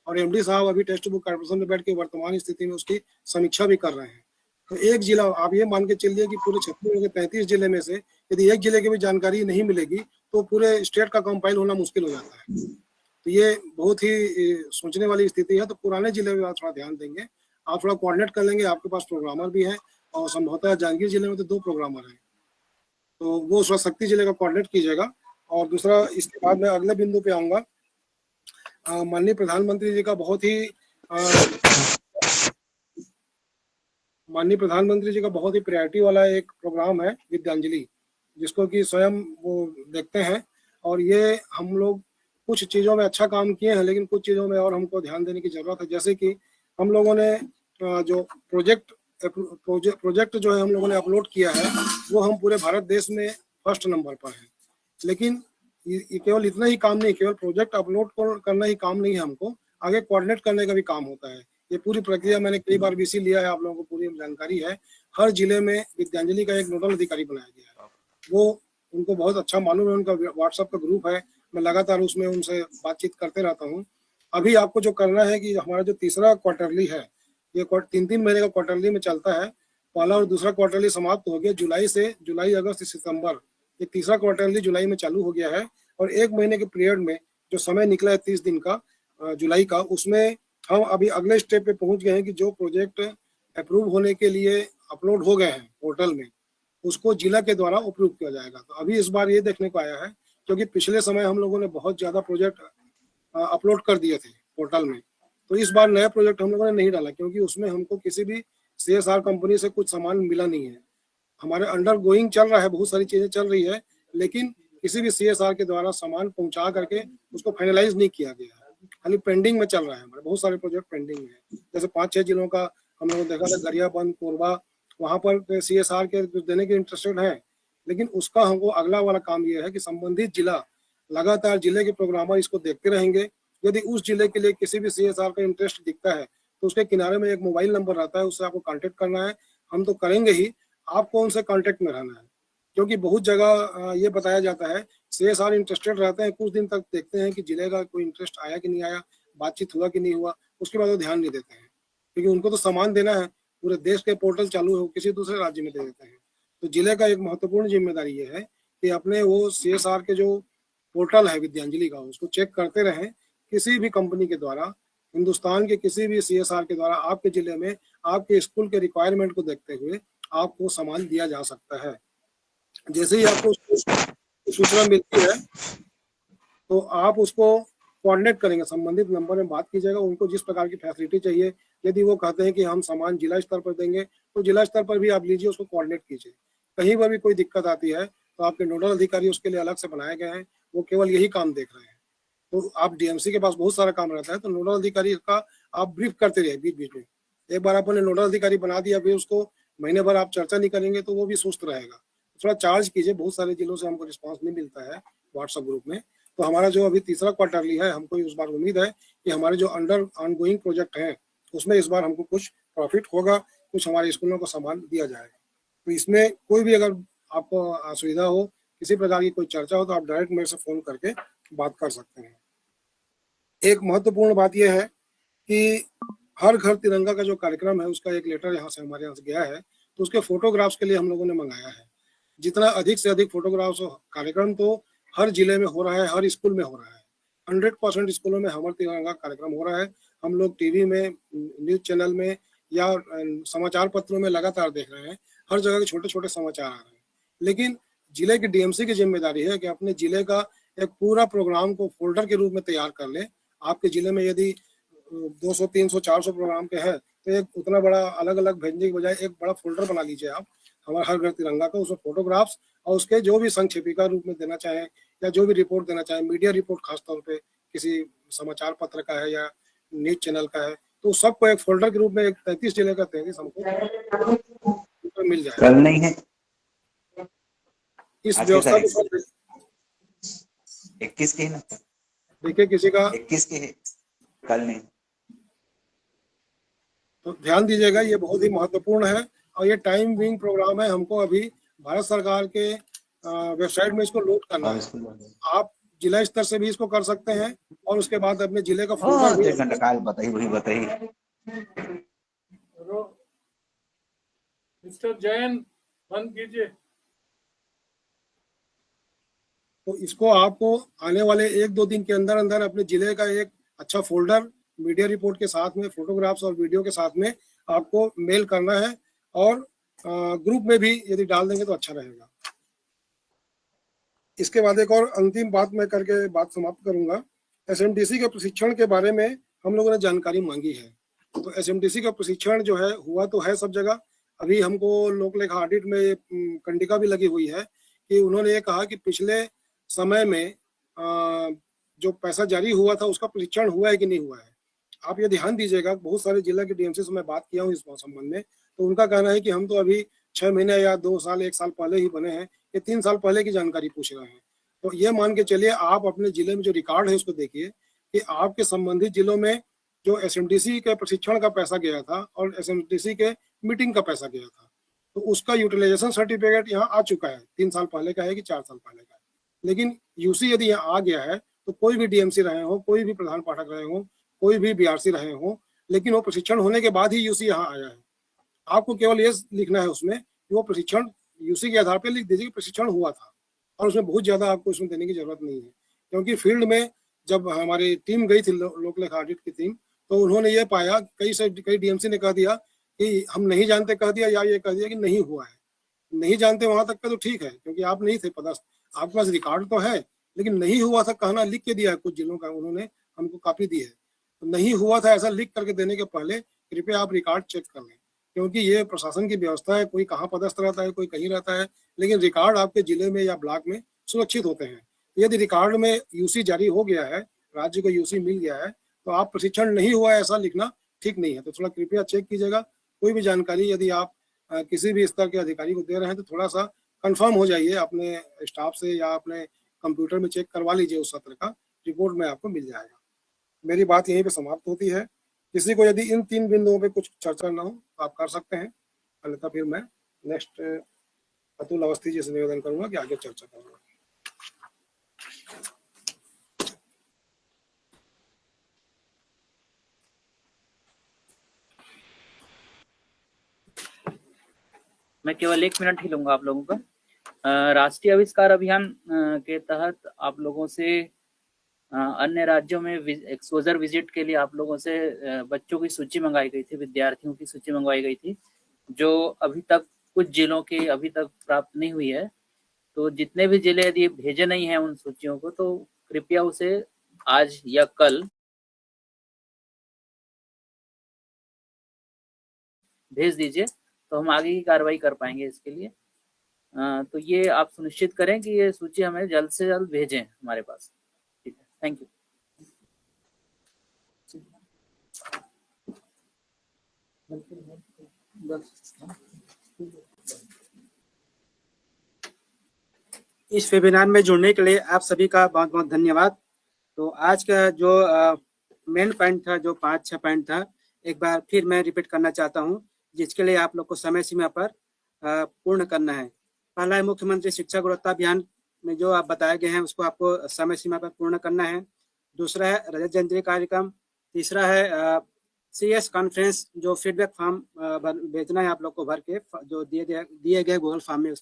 और एमडी साहब अभी टेक्स्ट बुक कॉर्पोरेशन में बैठ के वर्तमान स्थिति में उसकी समीक्षा भी कर रहे हैं। तो एक जिला आप ये मान के चलिए कि पूरे छत्तीसगढ़ के 33 जिले में से यदि एक जिले की भी जानकारी नहीं मिलेगी तो पूरे स्टेट का कंपाइल होना मुश्किल हो जाता है। तो ये बहुत ही सोचने वाली स्थिति है। तो पुराने जिले में आप थोड़ा ध्यान देंगे, आप थोड़ा कोऑर्डिनेट कर लेंगे। आपके पास प्रोग्रामर भी है, और संभवतः जांजगीर जिले में तो 2 प्रोग्रामर हैं, तो वो थोड़ा शक्ति जिले का कोऑर्डिनेट कीजिएगा। और दूसरा, इसके बाद मैं अगले बिंदु पे आऊंगा। माननीय प्रधानमंत्री जी का बहुत ही प्रायोरिटी वाला एक प्रोग्राम है विद्यांजलि, जिसको कि स्वयं वो देखते हैं। और ये हम लोग कुछ चीज़ों में अच्छा काम किए हैं, लेकिन कुछ चीज़ों में और हमको ध्यान देने की ज़रूरत है। जैसे कि हम लोगों ने जो प्रोजेक्ट जो है हम लोगों ने अपलोड किया है, वो हम पूरे भारत देश में फर्स्ट नंबर पर है। लेकिन ये केवल इतना ही काम नहीं, केवल प्रोजेक्ट अपलोड करना ही काम नहीं है, हमको आगे कोऑर्डिनेट करने का भी काम होता है। ये पूरी प्रक्रिया मैंने कई बार वीसी लिया है, आप लोगों को पूरी जानकारी है। हर जिले में विद्यांजलि का एक नोडल अधिकारी बनाया गया है, वो उनको बहुत अच्छा मालूम है। उनका व्हाट्सएप का ग्रुप है, मैं लगातार उसमें उनसे बातचीत करते रहता हूँ। अभी आपको जो करना है कि हमारा जो तीसरा क्वार्टरली है, ये 3-3 महीने का क्वार्टरली में चलता है। पहला और दूसरा क्वार्टरली समाप्त हो गया जुलाई, अगस्त, सितंबर। ये तीसरा क्वार्टरली जुलाई में चालू हो गया है, और 1 महीने के पीरियड में जो समय निकला है 30 दिन का जुलाई का, उसमें हम अभी अगले स्टेप पे पहुंच गए हैं कि जो प्रोजेक्ट अप्रूव होने के लिए अपलोड हो गए हैं पोर्टल में, उसको जिला के द्वारा अप्रूव किया जाएगा। तो अभी इस बार ये देखने को आया है, क्योंकि पिछले समय हम लोगों ने बहुत ज़्यादा प्रोजेक्ट अपलोड कर दिए थे पोर्टल में, तो इस बार नया प्रोजेक्ट हम लोगों ने नहीं डाला, क्योंकि उसमें हमको किसी भी CSR कंपनी से कुछ सामान मिला नहीं है। हमारे अंडर गोइंग चल रहा है, बहुत सारी चीज़ें चल रही है, लेकिन किसी भी CSR के द्वारा सामान पहुंचा करके उसको फाइनलाइज नहीं किया गया है, खाली पेंडिंग में चल रहा है। हमारे बहुत सारे प्रोजेक्ट पेंडिंग में है। जैसे 5-6 जिलों का हम लोगों ने देखा था, गरियाबंद, कोरबा, वहाँ पर CSR के देने के इंटरेस्टेड है, लेकिन उसका हमको अगला वाला काम ये है कि संबंधित जिला लगातार जिले के प्रोग्रामर इसको देखते रहेंगे। यदि उस जिले के लिए किसी भी CSR का इंटरेस्ट दिखता है तो उसके किनारे में एक मोबाइल नंबर रहता है, उससे आपको कांटेक्ट करना है। हम तो करेंगे ही, आपको उनसे कांटेक्ट में रहना है, क्योंकि बहुत जगह ये बताया जाता है CSR इंटरेस्टेड रहते हैं, कुछ दिन तक देखते हैं कि जिले का कोई इंटरेस्ट आया कि नहीं आया, बातचीत हुआ कि नहीं हुआ, उसके बाद वो ध्यान नहीं देते हैं, क्योंकि उनको तो सामान देना है। पूरे देश के पोर्टल चालू है, किसी दूसरे राज्य में दे देते हैं। तो जिले का एक महत्वपूर्ण जिम्मेदारी ये है कि अपने वो CSR के जो पोर्टल है विद्यांजलि का, उसको चेक करते रहें। किसी भी कंपनी के द्वारा, हिंदुस्तान के किसी भी CSR के द्वारा आपके जिले में आपके स्कूल के रिक्वायरमेंट को देखते हुए आपको सामान दिया जा सकता है। जैसे ही आपको सूचना मिलती है तो आप उसको कोऑर्डिनेट करेंगे, संबंधित नंबर में बात कीजिएगा, उनको जिस प्रकार की फैसिलिटी चाहिए। यदि वो कहते हैं कि हम सामान जिला स्तर पर देंगे, तो जिला स्तर पर भी आप लीजिए, उसको कोऑर्डिनेट कीजिए। कहीं पर भी कोई दिक्कत आती है तो आपके नोडल अधिकारी उसके लिए अलग से बनाए गए हैं, वो केवल यही काम देख रहे हैं। तो आप डीएमसी के पास बहुत सारा काम रहता है, तो नोडल अधिकारी का आप ब्रीफ करते रहिए बीच बीच में। एक बार आपने नोडल अधिकारी बना दिया, फिर उसको महीने भर आप चर्चा नहीं करेंगे तो वो भी सुस्त रहेगा। थोड़ा चार्ज कीजिए। बहुत सारे जिलों से हमको रिस्पांस नहीं मिलता है व्हाट्सएप ग्रुप में। तो हमारा जो अभी तीसरा क्वार्टरली है, हमको इस बार उम्मीद है कि हमारे जो अंडर ऑनगोइंग प्रोजेक्ट हैं उसमें इस बार हमको कुछ प्रॉफिट होगा, कुछ हमारे स्कूलों को सामान दिया जाएगा। तो इसमें कोई भी अगर आपको असुविधा हो, किसी प्रकार की कोई चर्चा हो, तो आप डायरेक्ट मेरे से फोन करके बात कर सकते हैं। एक महत्वपूर्ण बात यह है कि हर घर तिरंगा का जो कार्यक्रम है उसका एक लेटर यहाँ से हमारे यहाँ से गया है, तो उसके फोटोग्राफ्स के लिए हम लोगों ने मंगाया है। जितना अधिक से अधिक फोटोग्राफ्स हो, कार्यक्रम तो हर जिले में हो रहा है, हर स्कूल में हो रहा है। 100% स्कूलों में हमारे तिरंगा कार्यक्रम हो रहा है। हम लोग टीवी में, न्यूज चैनल में या समाचार पत्रों में लगातार देख रहे हैं, हर जगह के छोटे छोटे समाचार आ रहे हैं। लेकिन जिले की डीएमसी की जिम्मेदारी है कि अपने जिले का एक पूरा प्रोग्राम को फोल्डर के रूप में तैयार कर ले। आपके जिले में यदि 200, 300, 400 प्रोग्राम के हैं, तो एक उतना बड़ा अलग अलग भेजने की बजाय एक बड़ा फोल्डर बना लीजिए आप, हमारा हर घर तिरंगा का, उसमें फोटोग्राफ्स और उसके जो भी संक्षेपिका रूप में देना चाहें या जो भी रिपोर्ट देना चाहें, मीडिया रिपोर्ट खासतौर पे किसी समाचार पत्र का है या न्यूज चैनल का है, तो सबको एक फोल्डर के रूप में 33 जिले का 33 हमको मिल जाएगा। कल नहीं है, इस व्यवस्था के साथ 21 के है ना? देखिए किसी का 21 के है, कल नहीं। तो ध्यान दीजिएगा, ये बहुत ही महत्वपूर्ण है और ये टाइम विंग प्रोग्राम है। हमको अभी भारत सरकार के वेबसाइट में इसको लोड करना है। आप जिला स्तर से भी इसको कर सकते हैं और उसके बाद अपने जिले का फोल्डर भी। 1 घंटा काल बताइए, वही बताइए। मिस्टर जैन बंद कीजिए। तो इसको आपको आने वाले 1-2 दिन के अंदर अंदर अपने जिले का एक अच्छा फोल्डर मीडिया रिपोर्ट के साथ में, फोटोग्राफ्स और वीडियो के साथ में आपको मेल करना है और ग्रुप में भी यदि डाल देंगे तो अच्छा रहेगा। इसके बाद एक और अंतिम बात मैं करके बात समाप्त करूंगा। एसएमडीसी के प्रशिक्षण के बारे में हम लोगों ने जानकारी मांगी है। तो एसएमडीसी का प्रशिक्षण जो है हुआ तो है सब जगह। अभी हमको लोक लेखा ऑडिट में कंडिका भी लगी हुई है कि उन्होंने ये कहा कि पिछले समय में जो पैसा जारी हुआ था उसका प्रशिक्षण हुआ है कि नहीं हुआ है। आप ये ध्यान दीजिएगा, बहुत सारे जिला के डीएमसी से मैं बात किया हूँ इस संबंध में, तो उनका कहना है कि हम तो अभी 6 महीने या 2 साल 1 साल पहले ही बने हैं, ये 3 साल पहले की जानकारी पूछ रहे हैं। तो ये मान के चलिए, आप अपने जिले में जो रिकॉर्ड है उसको देखिए कि आपके संबंधित जिलों में जो एसएमडीसी के प्रशिक्षण का पैसा गया था और एसएमडीसी के मीटिंग का पैसा गया था, तो उसका यूटिलाइजेशन सर्टिफिकेट यहाँ आ चुका है। 3 साल पहले का है कि 4 साल पहले का है। लेकिन यूसी यदि यहाँ आ गया है तो कोई भी डीएमसी रहे हो, कोई भी प्रधान पाठक रहे हो, कोई भी बीआरसी रहे हो, लेकिन वो प्रशिक्षण होने के बाद ही यूसी यहाँ आया है। आपको केवल ये लिखना है उसमें कि वो प्रशिक्षण यूसी के आधार पर लिख दीजिए कि प्रशिक्षण हुआ था, और उसमें बहुत ज्यादा आपको इसमें देने की जरूरत नहीं है। क्योंकि फील्ड में जब हमारी टीम गई थी, लोक लेखा ऑडिट की टीम, तो उन्होंने ये पाया, कई डीएमसी ने कह दिया कि हम नहीं जानते कह दिया, या ये कह दिया कि नहीं हुआ है। नहीं जानते वहां तक का तो ठीक है, क्योंकि आप नहीं थे पता, आपके पास रिकॉर्ड तो है, लेकिन नहीं हुआ था कहना लिख के दिया है कुछ जिलों का, उन्होंने हमको कॉपी दी है। तो नहीं हुआ था ऐसा लिख करके देने के पहले कृपया आप रिकॉर्ड चेक कर लें, क्योंकि ये प्रशासन की व्यवस्था है। कोई कहाँ पदस्थ रहता है, कोई कहीं रहता है, लेकिन रिकॉर्ड आपके जिले में या ब्लॉक में सुरक्षित होते हैं। यदि रिकॉर्ड में यूसी जारी हो गया है, राज्य को यूसी मिल गया है, तो आप प्रशिक्षण नहीं हुआ ऐसा लिखना ठीक नहीं है। तो थोड़ा कृपया चेक कीजिएगा। कोई भी जानकारी यदि आप किसी भी स्तर के अधिकारी को दे रहे हैं तो थोड़ा सा कंफर्म हो जाइए अपने स्टाफ से, या अपने कंप्यूटर में चेक करवा लीजिए, उस सत्र का रिपोर्ट में आपको मिल जाएगा। मेरी बात यहीं पे समाप्त होती है। किसी को यदि इन 3 बिंदुओं पे कुछ चर्चा ना हो तो आप कर सकते हैं, अन्यथा फिर मैं नेक्स्ट अतुल अवस्थी जी से निवेदन करूंगा कि आगे चर्चा करूंगा। मैं केवल 1 मिनट ही लूंगा आप लोगों का। राष्ट्रीय आविष्कार अभियान के तहत आप लोगों से अन्य राज्यों में एक्सपोजर विजिट के लिए आप लोगों से बच्चों की सूची मंगाई गई थी, विद्यार्थियों की सूची मंगवाई गई थी, जो अभी तक कुछ जिलों की अभी तक प्राप्त नहीं हुई है। तो जितने भी जिले यदि भेजे नहीं हैं उन सूचियों को, तो कृपया उसे आज या कल भेज दीजिए, तो हम आगे की कार्रवाई कर पाएंगे इसके लिए। तो ये आप सुनिश्चित करें कि ये सूची हमें जल्द से जल्द भेजें हमारे पास। ठीक है, थैंक यू। इस वेबिनार में जुड़ने के लिए आप सभी का बहुत बहुत धन्यवाद। तो आज का जो मेन पॉइंट था, जो 5-6 पॉइंट था, एक बार फिर मैं रिपीट करना चाहता हूं, जिसके लिए आप लोग को समय सीमा पर पूर्ण करना है। पहला है मुख्यमंत्री शिक्षा गुणवत्ता अभियान में जो आप बताए गए हैं उसको आपको समय सीमा पर पूर्ण करना है। दूसरा है रजत जयंती कार्यक्रम। तीसरा है CS कॉन्फ्रेंस, जो फीडबैक फॉर्म भेजना है आप लोग को भर के, जो दिए गए गूगल फॉर्म में,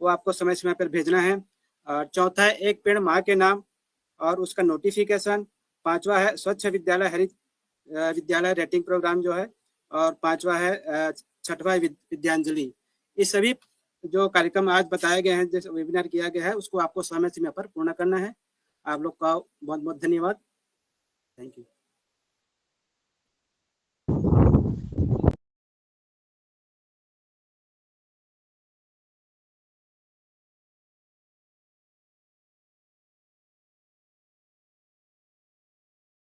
वो आपको समय सीमा पर भेजना है। और चौथा है एक पेड़ माँ के नाम और उसका नोटिफिकेशन। पांचवा है स्वच्छ विद्यालय हरित विद्यालय रेटिंग प्रोग्राम जो है, और पांचवा है छठवा विद्यांजलि। इस सभी जो कार्यक्रम आज बताए गए हैं, जैसे वेबिनार किया गया है, उसको आपको समय सीमा पर पूर्ण करना है। आप लोग का बहुत बहुत धन्यवाद। Thank you.